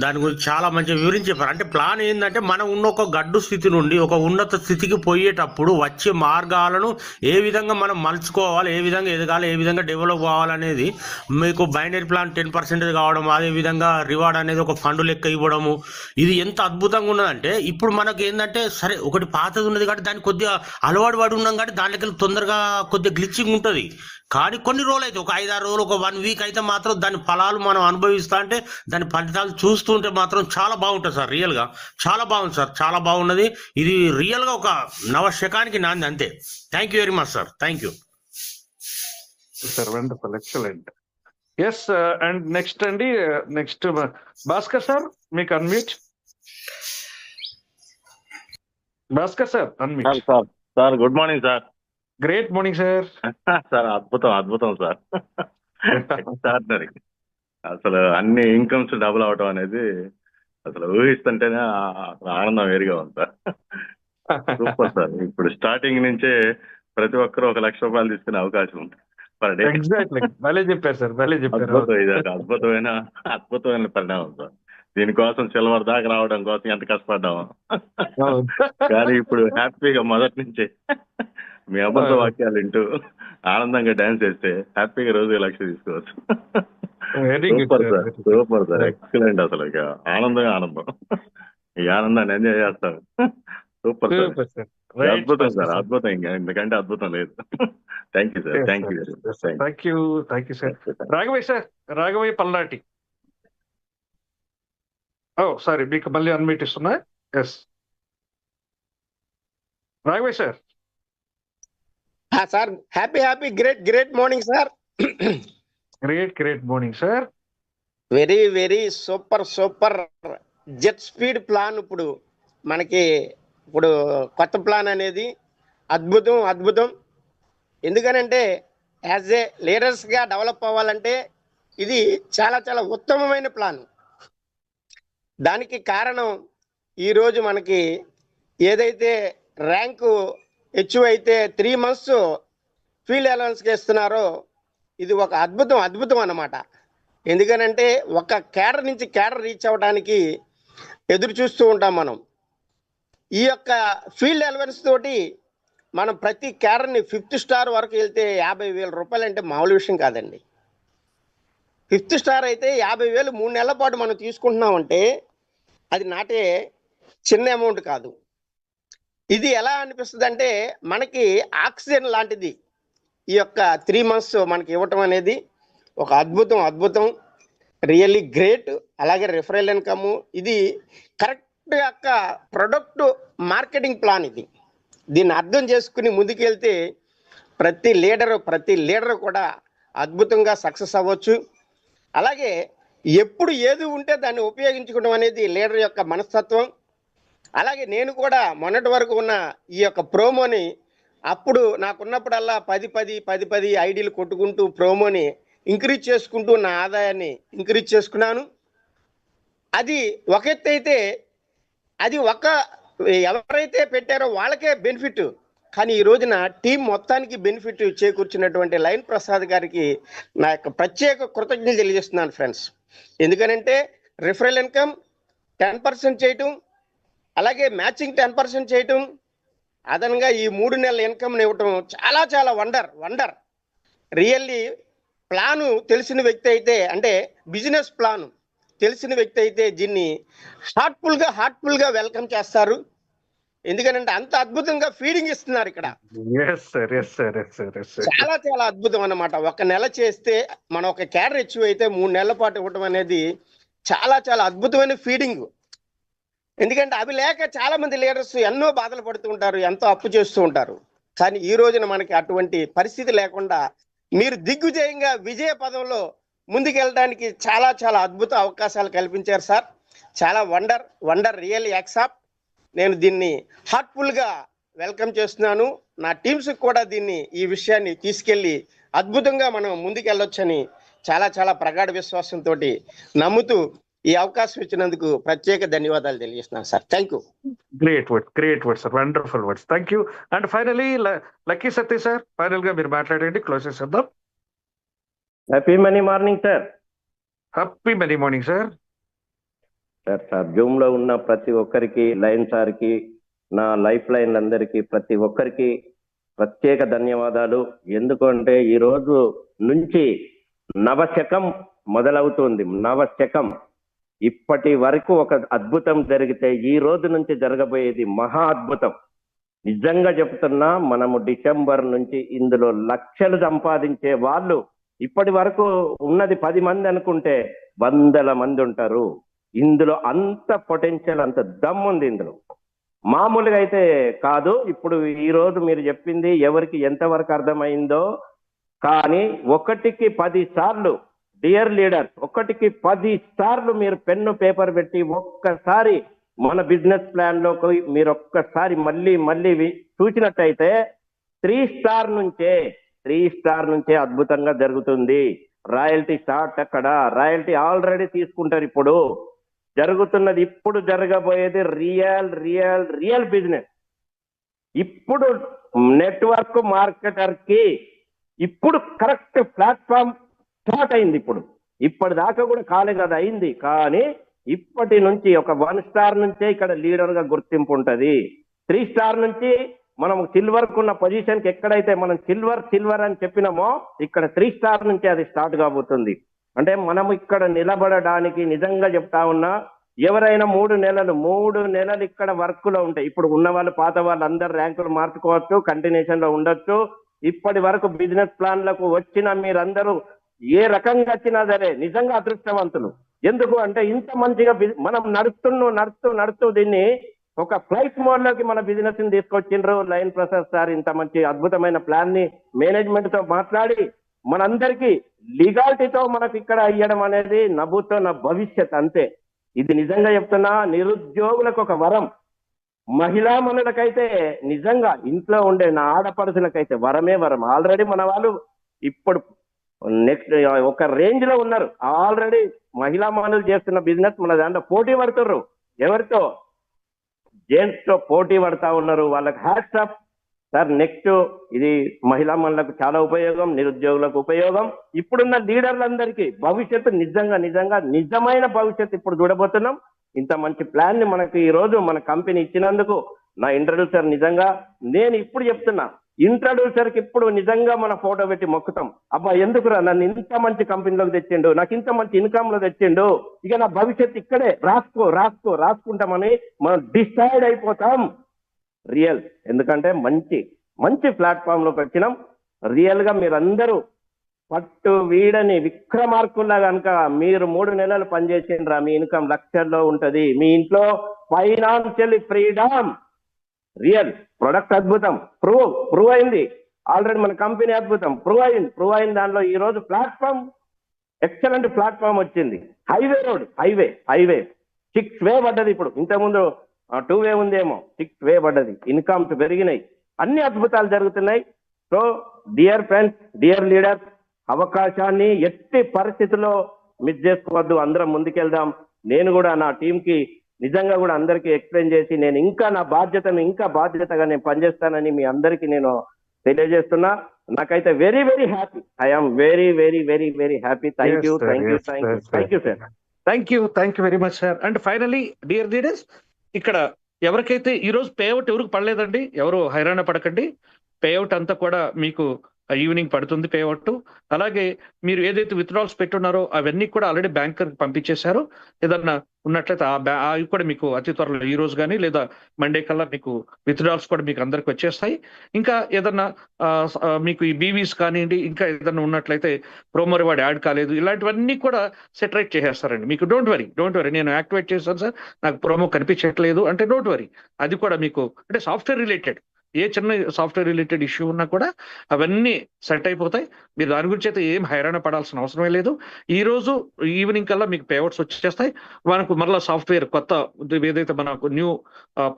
దాని గురించి చాలా మంచిగా వివరించి చెప్పారు. అంటే ప్లాన్ ఏంటంటే మనం ఉన్న ఒక గడ్డు స్థితి నుండి ఒక ఉన్నత స్థితికి పోయేటప్పుడు వచ్చే మార్గాలను ఏ విధంగా మనం మలుచుకోవాలి, ఏ విధంగా ఎదగాలి, ఏ విధంగా డెవలప్ కావాలనేది మీకు బైనరీ ప్లాన్ 10% కావడం, అదే విధంగా రివార్డ్ అనేది ఒక ఫండ్ లెక్క ఇవ్వడము, ఇది ఎంత అద్భుతంగా ఉన్నదంటే ఇప్పుడు మనకి ఏంటంటే సరే ఒకటి పాతది ఉన్నది కాబట్టి దానికి కొద్దిగా అలవాటు పడి ఉన్నాం కాబట్టి దాంట్లోకి తొందరగా కొద్దిగా గ్లిచింగ్ ఉంటుంది. కానీ కొన్ని రోజులు అయితే ఒక 5-6 రోజులు, ఒక 1 week అయితే మాత్రం దాని ఫలాలు మనం అనుభవిస్తా అంటే దాని ఫలితాలు చూస్తుంటే మాత్రం చాలా బాగుంటుంది సార్. రియల్గా చాలా బాగుంది సార్, చాలా బాగున్నది. ఇది రియల్గా ఒక నవశకానికి నాంది అంతే. Thank you very much sir. Thank you sir. Wonderful, excellent. And next Bhaskar sir, మీకు unmute. Bhaskar sir unmute. Sir good morning sir. Great morning sir. Sir అద్భుతం సార్. ఎక్స్ట్రాడినరీ. అసలు అన్ని ఇన్కమ్స్ డబుల్ అవటం అనేది అసలు ఊహిస్తుంటేనే అసలు ఆనందం వేరుగా ఉంది సార్. Super sir. ఇప్పుడు స్టార్టింగ్ నుంచే ప్రతి ఒక్కరు 1 లక్ష రూపాయలు తీసుకునే అవకాశం ఉంది పర్ డే. ఎగ్జాక్ట్లీ, భలే చెప్పారు సార్, భలే చెప్పారు. ఇది అద్భుతమైన పరిణామం సార్. దీనికోసం సిల్వర్ దాకా రావడం కోసం ఎంత కష్టపడ్డాము. కానీ ఇప్పుడు హ్యాపీగా మొదటి నుంచే మీ అబద్ధ వాక్యాలు వింటూ ఆనందంగా డాన్స్ చేస్తే హ్యాపీగా రోజు 1 లక్ష తీసుకోవచ్చు. Super sir, excellent. అసలు ఇక ఆనందం. ఈ ఆనందాన్ని ఎంజాయ్ చేస్తాను. సూపర్ సార్, అద్భుతం సార్, అద్భుతం. ఇంకా ఎందుకంటే అద్భుతం లేదు. Thank you sir. Thank you sir. Raghavaiah Palnati. Sorry, మీకు మళ్ళీ అన్మ్యూట్ ఇస్తున్నా. Raghavaiah sir. Sir happy great morning sir. Great morning sir. Very super jet speed plan. ఇప్పుడు మనకి కొత్త ప్లాన్ అనేది అద్భుతం. ఎందుకనంటే యాజ్ ఏ లీడర్స్గా డెవలప్ అవ్వాలంటే ఇది చాలా చాలా ఉత్తమమైన ప్లాన్. దానికి కారణం ఈరోజు మనకి ఏదైతే ర్యాంకు హెచ్చు అయితే 3 months ఫీల్డ్ అలవెన్స్కి ఇస్తున్నారో ఇది ఒక అద్భుతం అన్నమాట. ఎందుకనంటే ఒక క్యాడర్ నుంచి క్యాడర్ రీచ్ అవ్వడానికి ఎదురు చూస్తూ ఉంటాం మనం. ఈ యొక్క ఫీల్డ్ అలవెన్స్ తోటి మనం ప్రతి క్యాడర్ని 5th స్టార్ వరకు వెళ్తే 50,000 రూపాయలు అంటే మామూలు విషయం కాదండి. 5th స్టార్ అయితే 50,000 3 నెలల పాటు మనం తీసుకుంటున్నామంటే అది నాటే చిన్న అమౌంట్ కాదు. ఇది ఎలా అనిపిస్తుంది అంటే మనకి ఆక్సిజన్ లాంటిది ఈ యొక్క 3 months మనకి ఇవ్వటం అనేది ఒక అద్భుతం రియల్లీ గ్రేట్. అలాగే రిఫరల్ ఇన్కమ్ ఇది కరెక్ట్ యొక్క ప్రొడక్ట్ మార్కెటింగ్ ప్లాన్. ఇది దీన్ని అర్థం చేసుకుని ముందుకెళ్తే ప్రతి లీడర్ కూడా అద్భుతంగా సక్సెస్ అవ్వచ్చు. అలాగే ఎప్పుడు ఏది ఉంటే దాన్ని ఉపయోగించుకోవడం అనేది లీడర్ యొక్క మనస్తత్వం. అలాగే నేను కూడా మొన్నటి వరకు ఉన్న ఈ యొక్క ప్రోమోని అప్పుడు నాకున్నప్పుడల్లా 10 ఐడీలు కొట్టుకుంటూ ప్రోమోని ఇంక్రీజ్ చేసుకుంటూ నా ఆదాయాన్ని ఇంక్రీజ్ చేసుకున్నాను. అది ఒక ఎత్తు అయితే అది ఎవరైతే పెట్టారో వాళ్ళకే బెనిఫిట్. కానీ ఈ రోజున టీం మొత్తానికి బెనిఫిట్ చేకూర్చినటువంటి లైన్ ప్రసాద్ గారికి నా యొక్క ప్రత్యేక కృతజ్ఞతలు తెలియజేస్తున్నాను ఫ్రెండ్స్. ఎందుకనంటే రిఫరల్ ఇన్కమ్ 10% చేయటం, అలాగే మ్యాచింగ్ 10% చేయటం, అదనంగా ఈ 3 నెలల ఇన్కమ్ని ఇవ్వటం చాలా చాలా వండర్. రియల్లీ ప్లాను తెలిసిన వ్యక్తి అయితే అంటే బిజినెస్ ప్లాను తెలిసిన వ్యక్తి అయితే దీన్ని హార్ట్ఫుల్గా వెల్కమ్ చేస్తారు. ఎందుకంటే అంత అద్భుతంగా ఫీడింగ్ ఇస్తున్నారు ఇక్కడ. చాలా చాలా అద్భుతం అన్నమాట. 1 నెల చేస్తే మనం ఒక క్యాడర్ ఇచ్చి అయితే 3 నెలల పాటు ఇవ్వటం అనేది చాలా చాలా అద్భుతమైన ఫీడింగ్. ఎందుకంటే అవి లేక చాలా మంది లీడర్స్ ఎన్నో బాధలు పడుతూ ఉంటారు, ఎంతో అప్పు చేస్తూ ఉంటారు. కానీ ఈ రోజున మనకి అటువంటి పరిస్థితి లేకుండా మీరు దిగ్విజయంగా విజయ పదంలో ముందుకెళ్ళడానికి చాలా చాలా అద్భుత అవకాశాలు కల్పించారు సార్. చాలా వండర్ రియల్ యాక్సాప్. నేను దీన్ని హార్ట్ఫుల్గా వెల్కమ్ చేస్తున్నాను. నా టీమ్స్కి కూడా ఈ విషయాన్ని తీసుకెళ్ళి అద్భుతంగా మనం ముందుకెళ్ళొచ్చని చాలా చాలా ప్రగాఢ విశ్వాసంతో నమ్ముతూ ఈ అవకాశం ఇచ్చినందుకు ప్రత్యేక ధన్యవాదాలు తెలియజేస్తున్నాను sir. Thank you. Great word sir, wonderful words. Thank you. And finally lucky Satya sir, final గా మీరు మాట్లాడండి, క్లోజ్ చేసేద్దాం. Happy money morning sir. Happy money morning sir. Sir Zoom లో ఉన్న ప్రతి ఒక్కరికి, లైన్ సార్కి, నా లైఫ్ లైన్ అందరికి, ప్రతి ఒక్కరికి ప్రత్యేక ధన్యవాదాలు. ఎందుకంటే ఈ రోజు నుంచి నవశకం మొదలవుతుంది. నవశకం ఇప్పటి వరకు ఒక అద్భుతం జరిగితే ఈ రోజు నుంచి జరగబోయేది మహా అద్భుతం. నిజంగా చెప్తున్నా, మనము డిసెంబర్ నుంచి ఇందులో లక్షలు సంపాదించే వాళ్ళు ఇప్పటి వరకు ఉన్నది 10 మంది అనుకుంటే 100 మంది ఉంటారు. ఇందులో అంత పొటెన్షియల్, అంత దమ్ ఉంది ఇందులో. మామూలుగా అయితే కాదు. ఇప్పుడు ఈ రోజు మీరు చెప్పింది ఎవరికి ఎంతవరకు అర్థమైందో, కానీ 1కి 10 సార్లు డియర్ లీడర్స్, 1కి 10 సార్లు మీరు పెన్ను పేపర్ పెట్టి ఒక్కసారి మన బిజినెస్ ప్లాన్ లోకి మీరు ఒక్కసారి మళ్ళీ చూసినట్టయితే 3 స్టార్ నుంచే అద్భుతంగా జరుగుతుంది. రాయల్టీ స్టార్ట్ అక్కడ, రాయల్టీ ఆల్రెడీ తీసుకుంటారు. ఇప్పుడు జరుగుతున్నది, ఇప్పుడు జరగబోయేది రియల్ బిజినెస్. ఇప్పుడు నెట్వర్క్ మార్కెటర్ కి ఇప్పుడు కరెక్ట్ ప్లాట్ఫామ్ స్టార్ట్ అయింది. ఇప్పటిదాకా కూడా కాలే కదా, అయింది. కానీ ఇప్పటి నుంచి ఒక 1 స్టార్ నుంచే ఇక్కడ లీడర్ గా గుర్తింపు ఉంటది. 3 స్టార్ నుంచి మనం సిల్వర్ కున్న పొజిషన్ కి ఎక్కడైతే మనం సిల్వర్ అని చెప్పినామో ఇక్కడ 3 స్టార్ నుంచి అది స్టార్ట్ కాబోతుంది. అంటే మనం ఇక్కడ నిలబడడానికి నిజంగా చెప్తా ఉన్నా, ఎవరైనా 3 నెలలు ఇక్కడ వర్క్ లో ఉంటాయి. ఇప్పుడు ఉన్న వాళ్ళు, పాత వాళ్ళు అందరు ర్యాంకులు మార్చుకోవచ్చు, కంటిన్యూషన్ లో ఉండొచ్చు. ఇప్పటి వరకు బిజినెస్ ప్లాన్లకు వచ్చిన మీరందరూ ఏ రకంగా వచ్చినా సరే నిజంగా అదృష్టవంతులు. ఎందుకు అంటే ఇంత మంచిగా మనం నడుస్తూ దీన్ని ఒక ఫ్లైట్ మోడ్ లోకి మన బిజినెస్ ని తీసుకొచ్చిండ్రు లైన్ ప్రసాద్ సార్. ఇంత మంచి అద్భుతమైన ప్లాన్ ని మేనేజ్మెంట్ తో మాట్లాడి మనందరికీ లీగాలిటీతో మనకు ఇక్కడ ఇవ్వడం అనేది నవ్వుతో నా భవిష్యత్. అంతే. ఇది నిజంగా చెప్తున్నా, నిరుద్యోగులకు ఒక వరం. మహిళా మనులకైతే నిజంగా ఇంట్లో ఉండే నా ఆడపడుచులకైతే వరమే వరం. ఆల్రెడీ మన వాళ్ళు ఇప్పుడు నెక్స్ట్ ఒక రేంజ్ లో ఉన్నారు. ఆల్రెడీ మహిళా మనులు చేస్తున్న బిజినెస్ మన దాంట్లో పోటీ పడుతుర్రు. ఎవరితో? జెంట్స్ తో పోటీ పడతా ఉన్నారు. వాళ్ళకి హ్యాట్స్ ఆఫ్ సార్. నెక్స్ట్ ఇది మహిళా మనులకు చాలా ఉపయోగం, నిరుద్యోగులకు ఉపయోగం. ఇప్పుడున్న లీడర్లందరికీ భవిష్యత్తు నిజంగా నిజంగా నిజమైన భవిష్యత్తు ఇప్పుడు చూడబోతున్నాం. ఇంత మంచి ప్లాన్ ని మనకి ఈ రోజు మన కంపెనీ ఇచ్చినందుకు నా ఇంట్రడ్యూసర్ నిజంగా నేను ఇప్పుడు చెప్తున్నా, ఇంట్రడ్యూసర్ కి ఇప్పుడు నిజంగా మన ఫోటో పెట్టి మొక్కుతాం. అబ్బా ఎందుకురా నన్ను ఇంత మంచి కంపెనీలోకి తెచ్చిండు, నాకు ఇంత మంచి ఇన్కమ్ లో తెచ్చిండు, ఇక నా భవిష్యత్తు ఇక్కడే రాసుకుంటామని మనం డిసైడ్ అయిపోతాం. రియల్ ఎందుకంటే మంచి మంచి ప్లాట్ఫామ్ లోకి వచ్చినాం. రియల్ గా మీరందరూ పట్టు వీడని విక్రమార్కుల్లా కనుక మీరు 3 నెలలు పనిచేసిండ్రా మీ ఇన్కమ్ లక్షల్లో ఉంటది. మీ ఇంట్లో ఫైనాన్షియల్ ఫ్రీడమ్. రియల్ ప్రొడక్ట్ అద్భుతం, ప్రూవ్ అయింది. ఆల్రెడీ మన కంపెనీ అద్భుతం, ప్రూవ్ అయింది. దానిలో ఈ రోజు ప్లాట్ఫామ్ ఎక్సలెంట్ ప్లాట్ఫామ్ వచ్చింది. హైవే రోడ్, హైవే 6 వే పడ్డది. ఇప్పుడు ఇంతకుముందు 2 వే ఉందేమో, 6 వే పడ్డది. ఇన్కమ్స్ పెరిగినాయి, అన్ని అద్భుతాలు జరుగుతున్నాయి. So dear friends, dear leaders, అవకాశాన్ని ఎట్టి పరిస్థితుల్లో మిస్ చేసుకోవద్దు. అందరం ముందుకెళ్దాం. నేను కూడా నా టీం కి నిజంగా కూడా అందరికీ ఎక్స్ప్లెయిన్ చేసి నేను ఇంకా నా బాధ్యతను ఇంకా బాధ్యతగా నేను పనిచేస్తానని మీ అందరికీ నేను తెలియజేస్తున్నా. నాకైతే very very happy. I'm very very very very happy. Thank you sir. Thank you very much sir. And finally dear leaders, ఇక్కడ ఎవరికైతే ఈరోజు పేఅవుట్ ఎవరికి పడలేదండి, ఎవరు హైరాణ పడకండి. పేఅవుట్ అంతా కూడా మీకు ఈవినింగ్ పడుతుంది పేఅవుట్. అలాగే మీరు ఏదైతే విత్డ్రాల్స్ పెట్టున్నారో అవన్నీ కూడా ఆల్రెడీ బ్యాంకర్ పంపించేశారు. ఏదన్నా ఉన్నట్లయితే అవి కూడా మీకు అతి త్వరలో ఈ రోజు కానీ లేదా మండే కల్లా మీకు విత్డ్రాల్స్ కూడా మీకు అందరికి వచ్చేస్తాయి. ఇంకా ఏదన్నా మీకు ఈ బీవీస్ కానివ్వండి, ఇంకా ఏదన్నా ఉన్నట్లయితే ప్రోమో రివార్డ్ యాడ్ కాలేదు, ఇలాంటివన్నీ కూడా సెటరేట్ చేసేస్తారండి. మీకు డోంట్ వరీ, నేను యాక్టివేట్ చేస్తాను సార్, నాకు ప్రోమో కనిపించట్లేదు అంటే డోంట్ వరీ. అది కూడా మీకు అంటే సాఫ్ట్వేర్ రిలేటెడ్ ఏ చిన్న సాఫ్ట్వేర్ రిలేటెడ్ ఇష్యూ ఉన్నా కూడా అవన్నీ సెట్ అయిపోతాయి. మీరు దాని గురించి అయితే ఏం హైరాణ పడాల్సిన అవసరమే లేదు. ఈ రోజు ఈవినింగ్ కల్లా మీకు పేఅవుట్స్ వచ్చేస్తాయి. మనకు మరలా సాఫ్ట్వేర్ కొత్త ఏదైతే మనకు న్యూ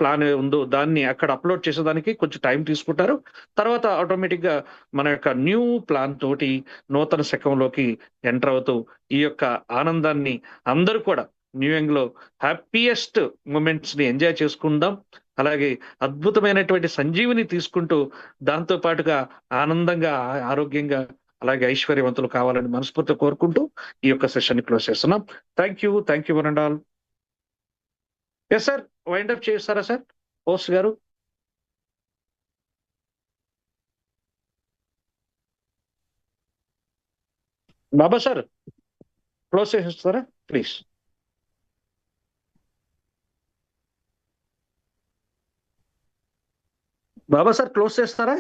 ప్లాన్ ఉందో దాన్ని అక్కడ అప్లోడ్ చేసేదానికి కొంచెం టైం తీసుకుంటారు. తర్వాత ఆటోమేటిక్ గా మన యొక్క న్యూ ప్లాన్ తోటి నూతన శకంలోకి ఎంటర్ అవుతూ ఈ యొక్క ఆనందాన్ని అందరూ కూడా న్యూ యంగ్ లో హ్యాపీయెస్ట్ మూమెంట్స్ ని ఎంజాయ్ చేసుకుందాం. అలాగే అద్భుతమైనటువంటి సంజీవిని తీసుకుంటూ దాంతో పాటుగా ఆనందంగా ఆరోగ్యంగా అలాగే ఐశ్వర్యవంతులు కావాలని మనస్ఫూర్తిగా కోరుకుంటూ ఈ యొక్క సెషన్ ని క్లోజ్ చేస్తున్నాం. Thank you one and all. Yes sir, wind up చేస్తారా సార్ హోస్ట్ గారు? బాబా సార్ క్లోజ్ చేసేస్తారా ప్లీజ్? బాబా సార్ క్లోజ్ చేస్తారా?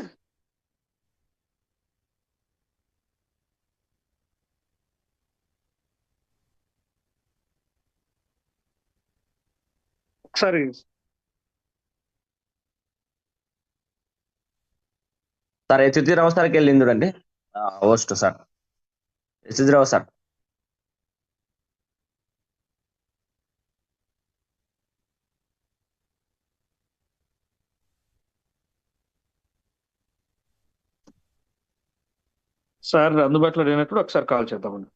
ఒకసారి సార్ హెచ్జిరావు సార్కి వెళ్ళింది చూడండి హోస్ట్ సార్, హెచ్జిరావు సార్. సార్ అందుబాటులో లేనప్పుడు ఒకసారి కాల్ చేద్దామండి.